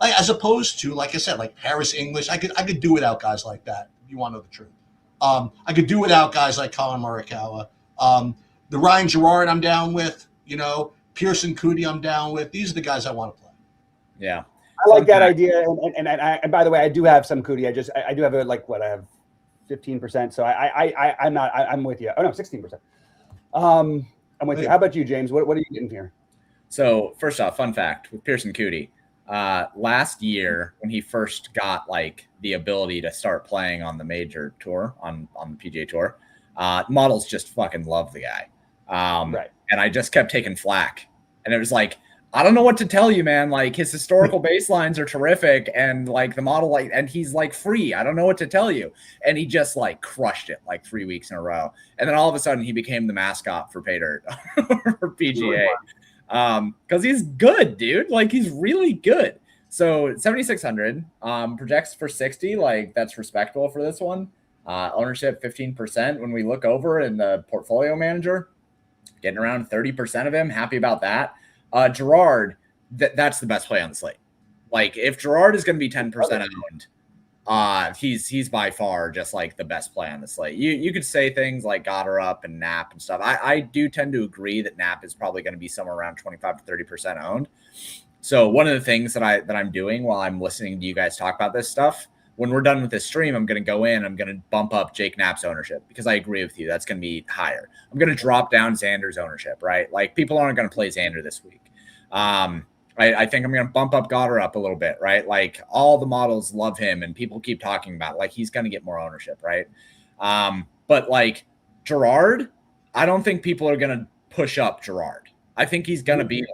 As opposed to, like I said, like Harris English, I could do without guys like that. If you want to know the truth, I could do without guys like Colin Morikawa. The Ryan Gerard I'm down with. Pearson Coody I'm down with. These are the guys I want to play. Yeah. I like that idea. And by the way, I do have some Coody. I do have I have 15%. So I'm with you. Oh no, 16%. I'm with you. How about you, James? What are you getting here? So first off, fun fact with Pearson Coody, last year when he first got the ability to start playing on the major tour on the PGA tour, models just fucking love the guy. Right. And I just kept taking flack, and it was I don't know what to tell you, man. His historical baselines are terrific, and the model, and he's free. I don't know what to tell you. And he just crushed it 3 weeks in a row. And then all of a sudden he became the mascot for Pay Dirt for PGA. Because he's good, dude. He's really good. So 7,600 projects for 60. That's respectable for this one. Ownership 15%. When we look over in the portfolio manager, getting around 30% of him. Happy about that. Gerard, that's the best play on the slate. If Gerard is going to be 10% owned, he's by far just the best play on the slate. You could say things like Goddard and Knapp and stuff. I do tend to agree that Knapp is probably going to be somewhere around 25 to 30% owned. So one of the things that I'm doing while I'm listening to you guys talk about this stuff, when we're done with this stream, I'm going to go in, I'm going to bump up Jake Knapp's ownership because I agree with you. That's going to be higher. I'm going to drop down Xander's ownership, right? People aren't going to play Xander this week. I think I'm going to bump up Goddard up a little bit, right? All the models love him and people keep talking about he's going to get more ownership, right? But Gerard, I don't think people are going to push up Gerard. I think he's going to be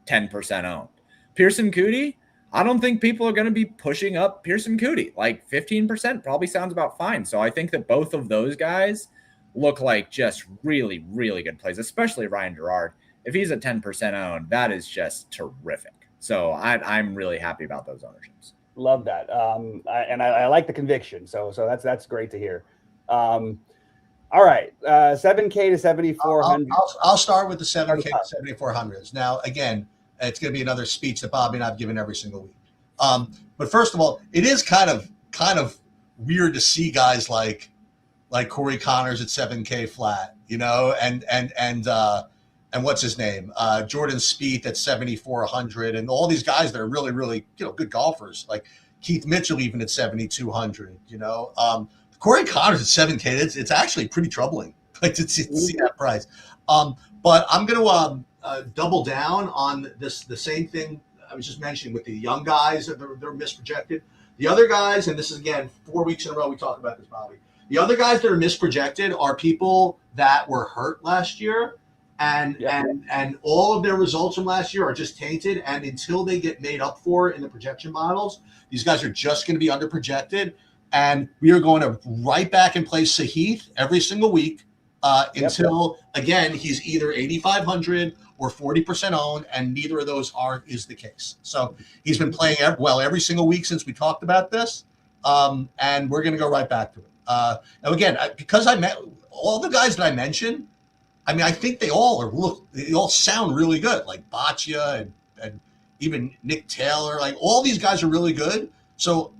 10% owned. Pearson Coody, I don't think people are going to be pushing up Pearson Coody. 15% probably sounds about fine. So I think that both of those guys look just really, really good plays, especially Ryan Gerard. If he's a 10% owned, that is just terrific. So I'm really happy about those ownerships. Love that. I like the conviction. So that's great to hear. All right. 7K to 7,400. I'll start with the 7K to 7,400s. Now, again, it's going to be another speech that Bobby and I've given every single week. But first of all, it is kind of weird to see guys like Corey Connors at 7K flat, and what's his name? Jordan Spieth at 7,400, and all these guys that are really, really, good golfers, like Keith Mitchell even at 7,200. Corey Connors at 7K, it's actually pretty troubling to see that price. But I'm going to double down on the same thing I was just mentioning with the young guys that they're misprojected. The other guys, and this is again 4 weeks in a row we talked about this, Bobby. The other guys that are misprojected are people that were hurt last year. And all of their results from last year are just tainted. And until they get made up for in the projection models, these guys are just going to be underprojected. And we are going to right back and play Sahith every single week until, again, he's either 8,500 or 40% owned, and neither of those is the case. So he's been playing every single week since we talked about this, and we're going to go right back to it. Now, again, because I met all the guys that I mentioned, I think they all sound really good, like Boccia and even Nick Taylor. All these guys are really good. So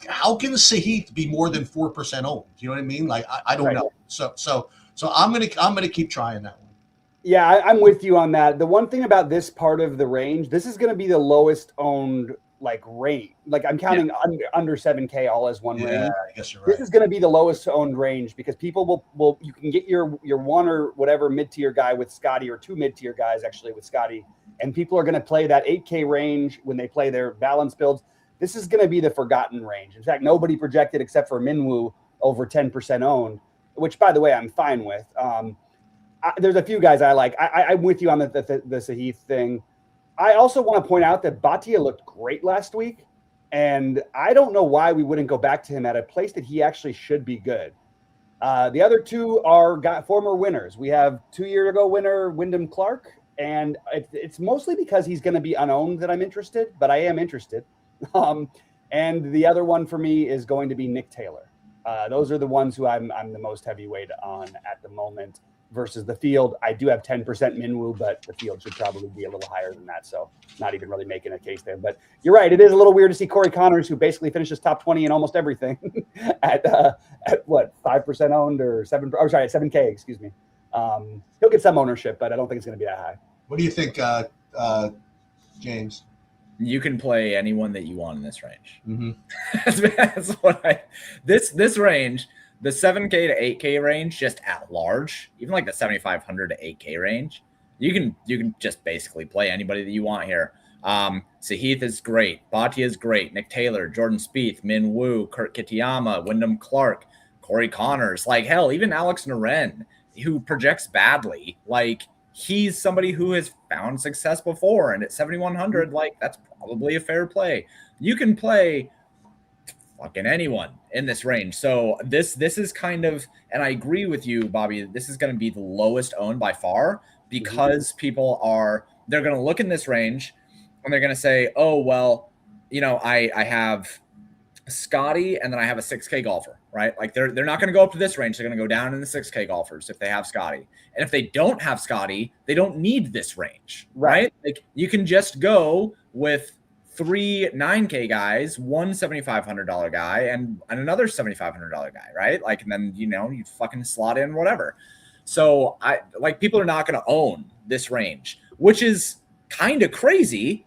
how can Sahith be more than 4% owned? You know what I mean? I don't know. So I'm gonna keep trying that one. Yeah, I'm with you on that. The one thing about this part of the range, this is going to be the lowest owned rate. I'm counting under 7K all as one range. I guess you're right. This is going to be the lowest owned range because people will you can get your one or whatever mid-tier guy with Scotty, or two mid-tier guys actually with Scotty, and people are going to play that 8K range when they play their balance builds. This is going to be the forgotten range. In fact, nobody projected except for Minwoo over 10% owned, which, by the way, I'm fine with. There's a few guys I like. I'm with you on the Sahith thing. I also want to point out that Bhatia looked great last week, and I don't know why we wouldn't go back to him at a place that he actually should be good. The other two are former winners. We have 2 year ago winner Wyndham Clark, and it's mostly because he's going to be unowned that I'm interested, but I am interested. And the other one for me is going to be Nick Taylor. Those are the ones who I'm the most heavyweight on at the moment versus the field. I do have 10% Minwoo, but the field should probably be a little higher than that. So not even really making a case there, but you're right. It is a little weird to see Corey Connors, who basically finishes top 20 in almost everything at what, 5% owned or 7K, excuse me. He'll get some ownership, but I don't think it's going to be that high. What do you think, James? You can play anyone that you want in this range. Mm-hmm. That's what this range, the 7K to 8K range, just at large, even like the 7,500 to 8K range, you can just basically play anybody that you want here. Sahith is great, Bhatia is great, Nick Taylor, Jordan Spieth, Min Woo, Kurt Kitayama, Wyndham Clark, Corey Connors, like hell, even Alex Noren, who projects badly, like he's somebody who has found success before, and at 7,100, like that's probably a fair play. You can play fucking anyone in this range. So this is kind of, and I agree with you, Bobby, this is going to be the lowest owned by far, because people they're going to look in this range and they're going to say, oh, well, I have Scotty and then I have a 6K golfer, right? Like they're not going to go up to this range. They're going to go down in the 6K golfers if they have Scotty. And if they don't have Scotty, they don't need this range, right? Like you can just go with 3 9K guys, one $7,500 guy, and another $7,500 guy, right? Like, and then you fucking slot in whatever. So people are not going to own this range, which is kind of crazy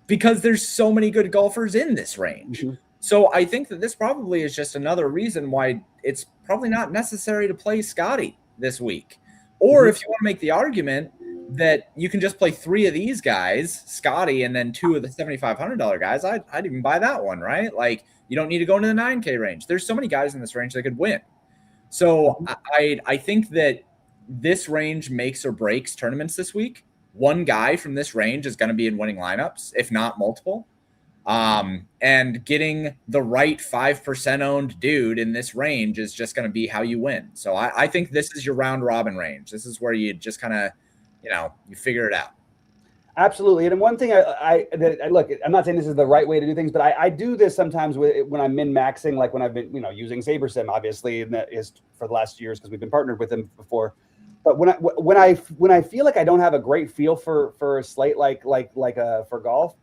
because there's so many good golfers in this range. Mm-hmm. So I think that this probably is just another reason why it's probably not necessary to play Scotty this week. Or if you want to make the argument that you can just play 3 of these guys, Scotty, and then 2 of the $7,500 guys, I'd even buy that one, right? Like you don't need to go into the 9K range. There's so many guys in this range that could win. So I think that this range makes or breaks tournaments this week. One guy from this range is going to be in winning lineups, if not multiple. And getting the right 5% owned dude in this range is just going to be how you win. So I think this is your round robin range. This is where you just kind of, you figure it out. Absolutely. And one thing I look, I'm not saying this is the right way to do things, but I do this sometimes when I'm min-maxing, like when I've been, using SaberSim, obviously, and that is for the last years because we've been partnered with them before. But when I feel like I don't have a great feel for a slate like for golf,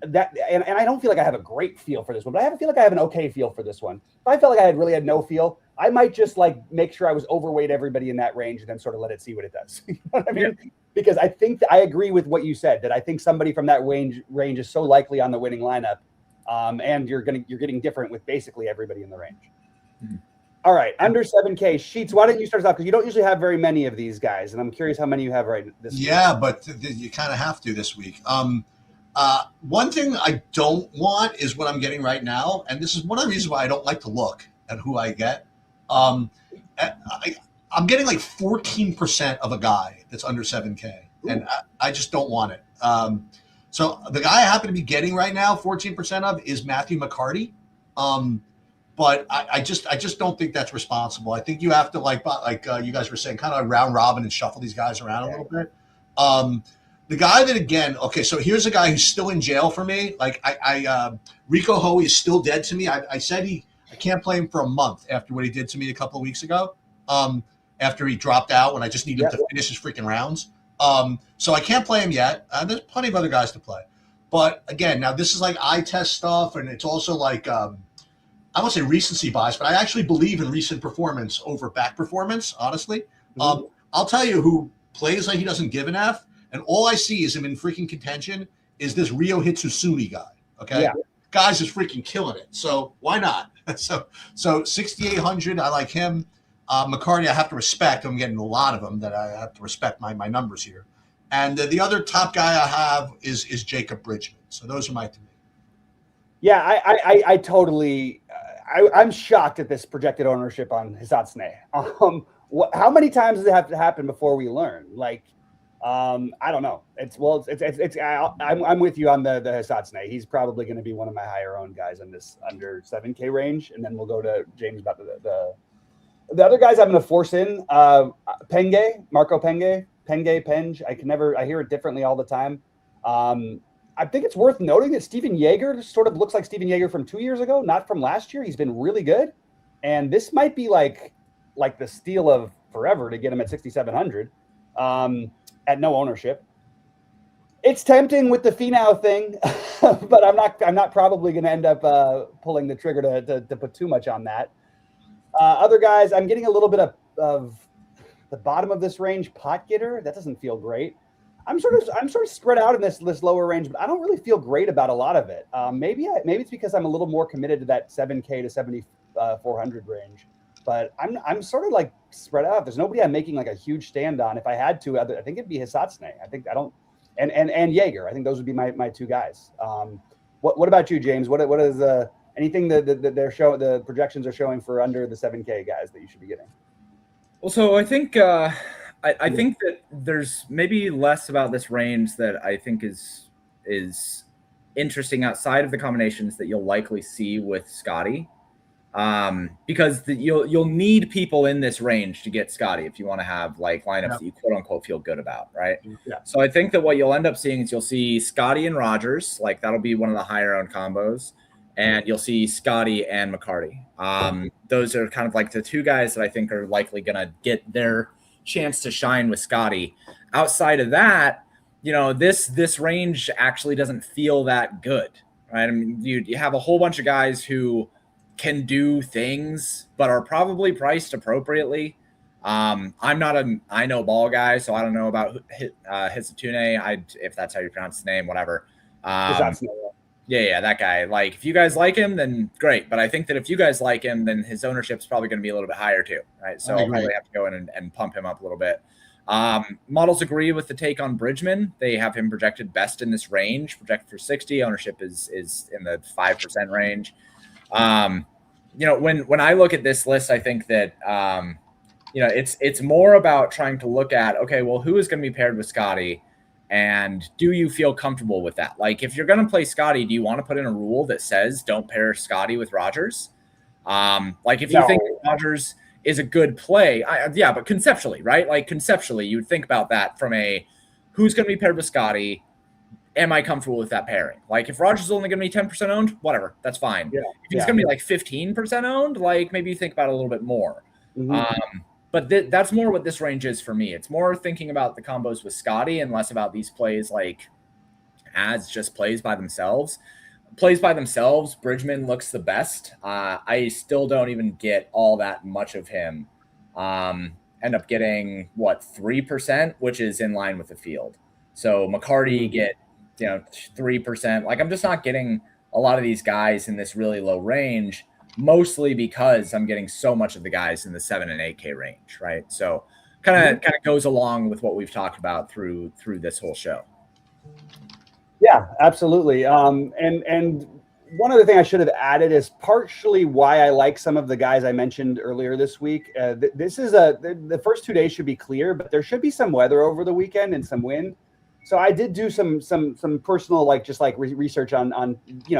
and I don't feel like I have a great feel for this one, but I feel like I have an okay feel for this one. If I felt like I really had no feel, I might just make sure I was overweight everybody in that range and then sort of let it see what it does. You know what I mean? Yeah. Because I think I agree with what you said, that I think somebody from that range is so likely on the winning lineup, and you're getting different with basically everybody in the range. Mm-hmm. All right, under 7K, Sheets, why don't you start us off? Because you don't usually have very many of these guys, and I'm curious how many you have this week. Yeah, but you kind of have to this week. One thing I don't want is what I'm getting right now, and this is one of the reasons why I don't like to look at who I get. I'm getting like 14% of a guy that's under 7K, and I just don't want it. So the guy I happen to be getting right now 14% of is Matthew McCarty. But I just don't think that's responsible. I think you have to like you guys were saying, kind of round robin and shuffle these guys around a little bit. The guy that again, okay, so here's a guy who's still in jail for me. Like Rico Hoey is still dead to me. I said I can't play him for a month after what he did to me a couple of weeks ago. After he dropped out when I just need him to finish his freaking rounds. So I can't play him yet. There's plenty of other guys to play. But again, now this is like eye test stuff, and it's also like I won't say recency bias, but I actually believe in recent performance over back performance, honestly. Mm-hmm. I'll tell you who plays like he doesn't give an F, and all I see is him in freaking contention is this Ryo Hitsusuni guy, okay? Yeah. Guys is freaking killing it, so why not? So 6,800, I like him. McCarty, I have to respect. I'm getting a lot of them that I have to respect my numbers here. And the other top guy I have is Jacob Bridgman. So those are my 3. Yeah, I totally I'm shocked at this projected ownership on Hisatsune. How many times does it have to happen before we learn? Like, I don't know. I'm with you on the Hisatsune. He's probably going to be one of my higher owned guys on this under 7K range, and then we'll go to James about the other guys. I'm going to force in Marco Penge. I hear it differently all the time. I think it's worth noting that Steven Yeager sort of looks like Steven Yeager from 2 years ago, not from last year. He's been really good. And this might be like the steal of forever to get him at 6,700 at no ownership. It's tempting with the Finau thing, but I'm not probably going to end up pulling the trigger to put too much on that. Other guys, I'm getting a little bit of the bottom of this range, pot getter. That doesn't feel great. I'm sort of spread out in this lower range, but I don't really feel great about a lot of it. Maybe it's because I'm a little more committed to that 7K to 7,400 range. But I'm sort of like spread out. There's nobody I'm making like a huge stand on. If I had to, I think it'd be Hisatsune. And Jaeger. I think those would be my two guys. What about you, James? What is anything that they're showing? The projections are showing for under the 7K guys that you should be getting. Well, so I think I think that there's maybe less about this range that I think is interesting outside of the combinations that you'll likely see with Scotty, because you'll need people in this range to get Scotty if you want to have like lineups that you quote unquote feel good about, right? Yeah. So I think that what you'll end up seeing is you'll see Scotty and Rogers, like that'll be one of the higher owned combos. And you'll see Scotty and McCarty. Those are kind of like the two guys that I think are likely going to get their chance to shine with Scotty. Outside of that, this range actually doesn't feel that good, right? I mean, you have a whole bunch of guys who can do things, but are probably priced appropriately. I'm not an I know ball guy, so I don't know about Hisatsune. If that's how you pronounce his name, whatever. Yeah, that guy. Like, if you guys like him, then great. But I think that if you guys like him, then his ownership's probably going to be a little bit higher too, right? So I'll probably have to go in and pump him up a little bit. Models agree with the take on Bridgman. They have him projected best in this range, projected for 60. Ownership is in the 5% range. When I look at this list, I think that it's more about trying to look at, okay, well, who is going to be paired with Scotty? And do you feel comfortable with that? Like, if you're going to play Scotty, do you want to put in a rule that says don't pair Scotty with Rogers? Like, if you think Rogers is a good play, but conceptually, right? Like, conceptually, you would think about that from who's going to be paired with Scotty? Am I comfortable with that pairing? Like, if Rogers is only going to be 10% owned, whatever, that's fine. Yeah. If he's going to be like 15% owned, like, maybe you think about it a little bit more. Mm-hmm. But that's more what this range is for me. It's more thinking about the combos with Scotty and less about these plays like as just plays by themselves. Plays by themselves, Bridgman looks the best. I still don't even get all that much of him. End up getting, 3%, which is in line with the field. So McCarty get 3%. Like, I'm just not getting a lot of these guys in this really low range, mostly because I'm getting so much of the guys in the 7 and 8K range, right? So kind of goes along with what we've talked about through this whole show. Yeah, absolutely. And one other thing I should have added is partially why I like some of the guys I mentioned earlier this week. This is the first 2 days should be clear, but there should be some weather over the weekend and some wind. So I did do some personal research on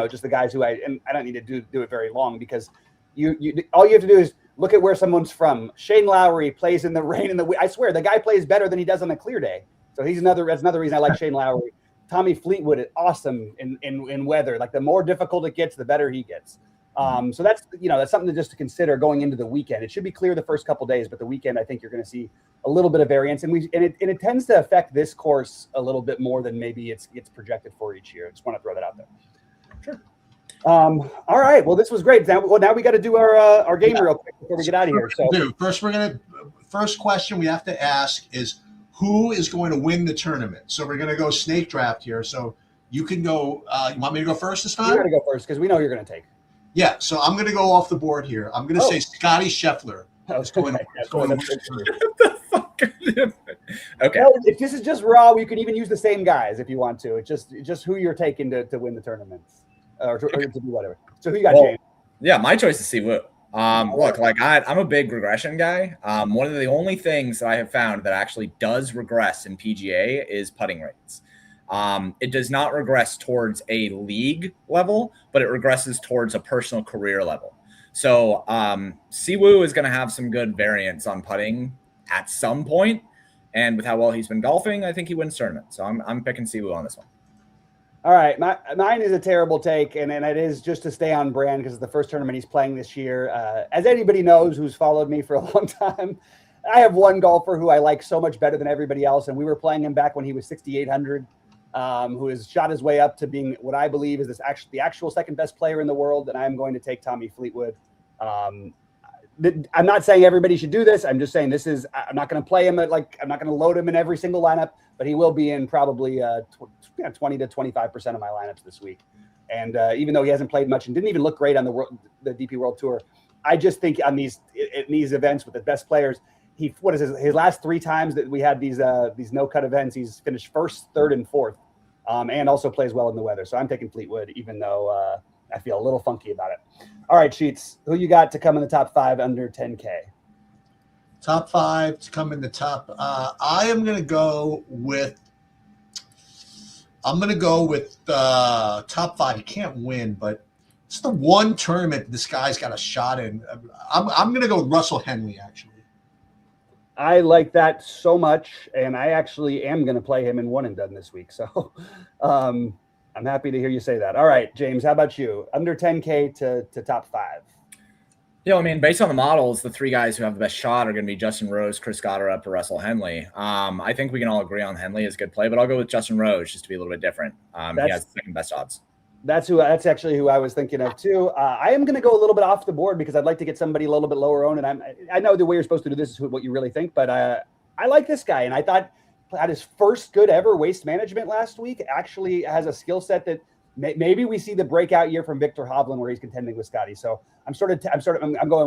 just the guys who and I don't need to do it very long, because you all you have to do is look at where someone's from. Shane Lowry plays in the rain and the wind. I swear the guy plays better than he does on a clear day. So that's another reason I like Shane Lowry. Tommy Fleetwood is awesome in weather. Like, the more difficult it gets, the better he gets. So that's something just to consider going into the weekend. It should be clear the first couple days, but the weekend I think you're going to see a little bit of variance, and it tends to affect this course a little bit more than maybe it's projected for each year. I just want to throw that out there. Sure. All right. Well, this was great. Now we got to do our game real quick before we get out of here. So first question we have to ask is, who is going to win the tournament? So we're going to go snake draft here. So you can go. You want me to go first this time? You're going to go first because we know you're going to take. Yeah. So I'm going to go off the board here. I'm going to say Scotty Scheffler. Okay. Okay. Well, if this is just raw, you can even use the same guys if you want to. It's just who you're taking to win the tournaments or to do whatever. So who you got, James? Yeah, my choice is Siwoo. Look, like I'm a big regression guy. One of the only things that I have found that actually does regress in PGA is putting rates. It does not regress towards a league level, but it regresses towards a personal career level. So Siwoo is going to have some good variance on putting at some point, and with how well he's been golfing, I think he wins tournament. So I'm picking Siwoo on this one. All right, mine is a terrible take, and it is just to stay on brand because it's the first tournament he's playing this year. As anybody knows who's followed me for a long time, I have one golfer who I like so much better than everybody else, and we were playing him back when he was 6,800, who has shot his way up to being what I believe is the actual second best player in the world, and I'm going to take Tommy Fleetwood. I'm not saying everybody should do this. I'm just saying I'm not going to play him I'm not going to load him in every single lineup, but he will be in probably 20 to 25% of my lineups this week. And even though he hasn't played much and didn't even look great on the DP World Tour, I just think in these events with the best players, his last 3 times that we had these no-cut events, he's finished first, third, and fourth, and also plays well in the weather. So I'm taking Fleetwood, even though I feel a little funky about it. All right, Sheets, who you got to come in the top 5 under 10K? Top 5 to come in the top. I am going to go with. I'm going to go with top 5. He can't win, but it's the one tournament this guy's got a shot in. I'm going to go with Russell Henley, actually. I like that so much, and I actually am going to play him in one and done this week. So I'm happy to hear you say that. All right, James, how about you? Under 10K to top 5. Yeah, I mean, based on the models, the 3 guys who have the best shot are going to be Justin Rose, Chris Gotterup, or Russell Henley. I think we can all agree on Henley is a good play, but I'll go with Justin Rose just to be a little bit different. He has the second best odds. That's actually who I was thinking of too. I am going to go a little bit off the board because I'd like to get somebody a little bit lower owned, and I know the way you're supposed to do this is what you really think, but I like this guy, and I thought had his first good ever waste management last week. Actually has a skill set that maybe we see the breakout year from Victor Hovland where he's contending with Scotty. So I'm going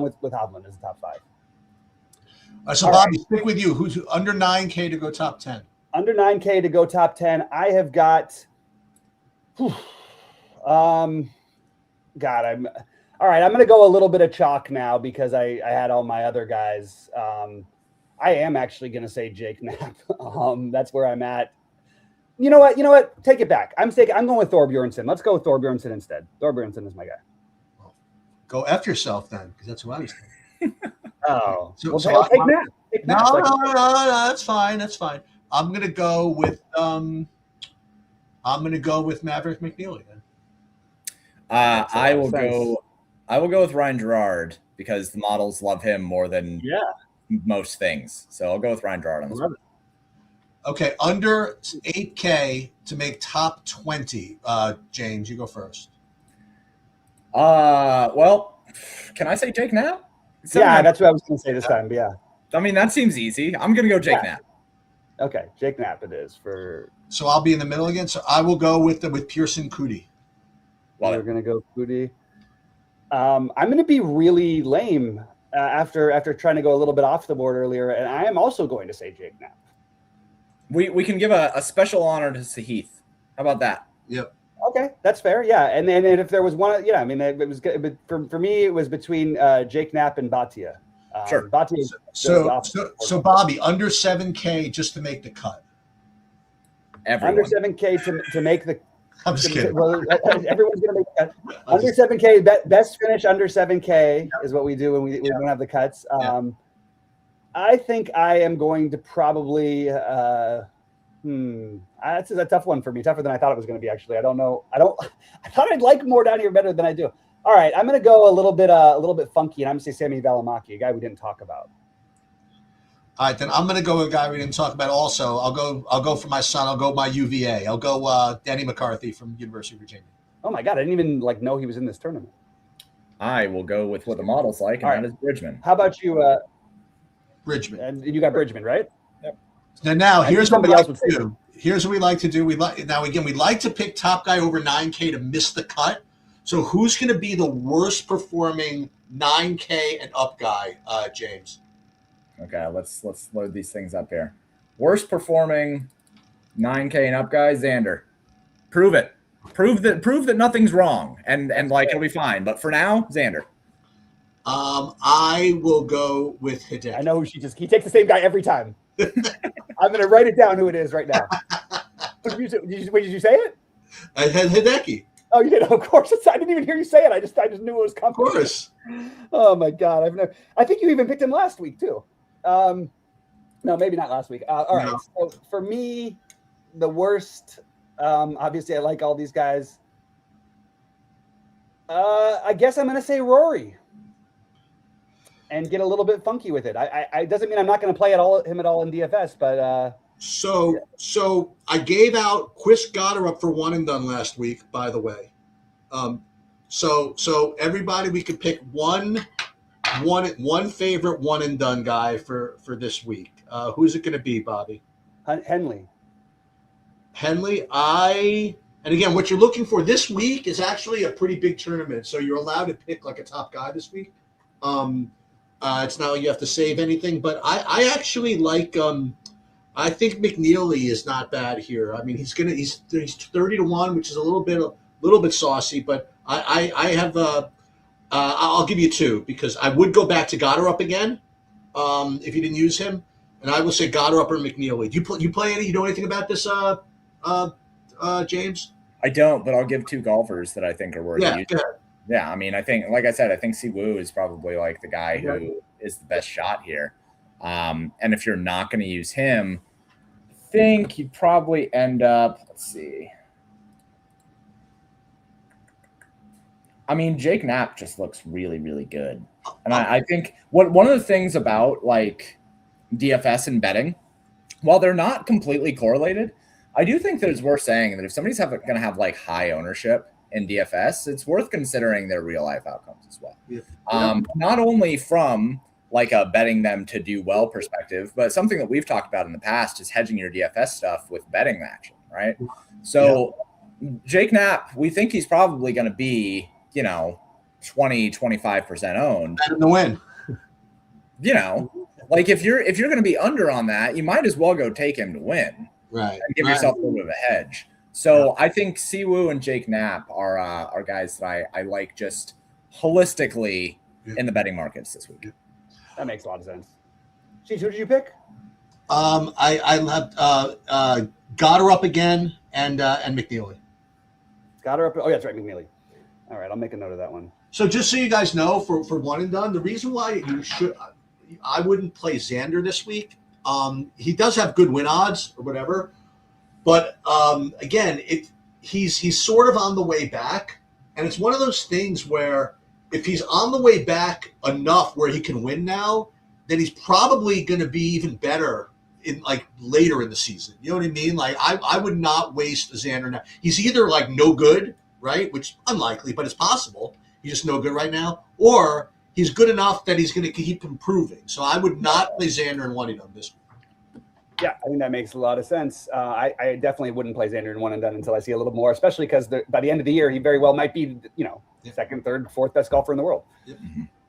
with Hovland as the top 5. So Bobby, stick with you. Who's under 9K to go top 10? Under 9K to go top 10. I have got. I'm all right. I'm going to go a little bit of chalk now because I had all my other guys. I am actually going to say Jake Knapp. That's where I'm at. You know what? Take it back. I'm going with Thor Bjornsson. Let's go with Thor Bjornsson instead. Thor Bjornsson is my guy. Well, go F yourself then, because that's who I was thinking. Oh, so I'll take Knapp. No, that's fine. That's fine. I'm going to go with Maverick McNeely then. I will go with Ryan Gerard because the models love him more than most things. So I'll go with Ryan Gerard on this one. Okay, under 8K to make top 20. James, you go first. Well, can I say Jake Knapp? That's what I was going to say this time. But yeah, I mean that seems easy. I'm going to go Jake Knapp. Okay, Jake Knapp it is for. So I'll be in the middle again. So I will go with Pearson Coody. We're going to go Coody. I'm going to be really lame after trying to go a little bit off the board earlier, and I am also going to say Jake Knapp. We can give a special honor to Sahith. How about that? Yep. Okay, that's fair. Yeah, and then if there was one, I mean, it was good. But for me, it was between Jake Knapp and Bhatia. Sure. Bhatia. So Bobby, under 7K just to make the cut. Everyone. Under 7K to make the. I'm just kidding. Well, everyone's going to make the cut. Under 7K, best finish under 7K is what we do when we don't have the cuts. I think I am going to probably. That's a tough one for me. Tougher than I thought it was going to be. Actually, I don't know. I thought I'd like more down here better than I do. All right, I'm going to go a little bit funky, and I'm going to say Sami Välimäki, a guy we didn't talk about. All right, then I'm going to go with a guy we didn't talk about. Also, I'll go for my son. I'll go my UVA. I'll go Danny McCarthy from University of Virginia. Oh my God, I didn't even know he was in this tournament. I will go with what the model's like, and that is Bridgman. How about you? Bridgman. And you got Bridgman, right? Yep. Now here's what we like to do. Here's what we like to do. We like to pick top guy over 9K to miss the cut. So who's going to be the worst performing 9K and up guy, James? Okay, let's load these things up here. Worst performing 9K and up guy, Xander. Prove it. Prove that nothing's wrong, and it'll be fine. But for now, Xander. I will go with Hideki. I know he takes the same guy every time. I'm going to write it down who it is right now. Did you say it? I had Hideki. Oh, you did. Of course, I didn't even hear you say it. I just knew it was coming. Of course. Oh my God, I think you even picked him last week too. No, maybe not last week. All right. So for me, the worst. Obviously, I like all these guys. I guess I'm going to say Rory, and get a little bit funky with it. I doesn't mean I'm not going to play him at all in DFS, but. So I gave out Chris Gotterup for one and done last week, by the way. So everybody, we could pick one one favorite one and done guy for this week. Who's it going to be, Bobby? Henley. Henley. And again, what you're looking for this week is actually a pretty big tournament, so you're allowed to pick like a top guy this week. It's not like you have to save anything, but I actually like. I think McNeely is not bad here. I mean, he's 30-1, which is a little bit saucy, but I have I'll give you two because I would go back to Goddard again if you didn't use him, and I would say Goddard or McNeely. Do you play any? You know anything about this, James? I don't, but I'll give two golfers that I think are worth using. Yeah, I mean, I think, like I said, I think Siwoo is probably like the guy who is the best shot here. And if you're not going to use him, I think you'd probably end up, let's see. I mean, Jake Knapp just looks really, really good. And I think one of the things about like DFS and betting, while they're not completely correlated, I do think that it's worth saying that if somebody's going to have like high ownership in DFS, it's worth considering their real life outcomes as well. Not only from like a betting them to do well perspective, but something that we've talked about in the past is hedging your DFS stuff with betting action, right? So Jake Knapp, we think he's probably going to be, 20-25% owned. In the win. Like if you're going to be under on that, you might as well go take him to win. Right. And give yourself a little bit of a hedge. So I think Siwoo and Jake Knapp are guys that I like just holistically in the betting markets this week. That makes a lot of sense. Jeez, who did you pick? I have Goddard again and McNeely. Goddard. Oh, yeah, that's right, McNeely. All right, I'll make a note of that one. So just so you guys know, for one and done, the reason why I wouldn't play Xander this week. He does have good win odds or whatever, but again, he's sort of on the way back, and it's one of those things where if he's on the way back enough where he can win now, then he's probably going to be even better in like later in the season. You know what I mean? Like I would not waste Xander now. He's either like no good, right, which unlikely, but it's possible. He's just no good right now, or he's good enough that he's going to keep improving. So I would not play Xander and one and done this week. Yeah, I think that makes a lot of sense. I definitely wouldn't play Xander in one and done until I see a little more, especially because by the end of the year, he very well might be, second, third, fourth best golfer in the world. Yep.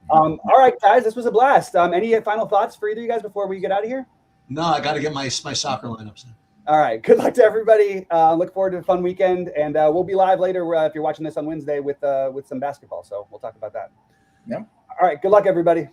All right, guys, this was a blast. Any final thoughts for either of you guys before we get out of here? No, I got to get my soccer lineups in. All right, good luck to everybody. Look forward to a fun weekend, and we'll be live later if you're watching this on Wednesday with some basketball. So we'll talk about that. Yeah. All right, good luck, everybody.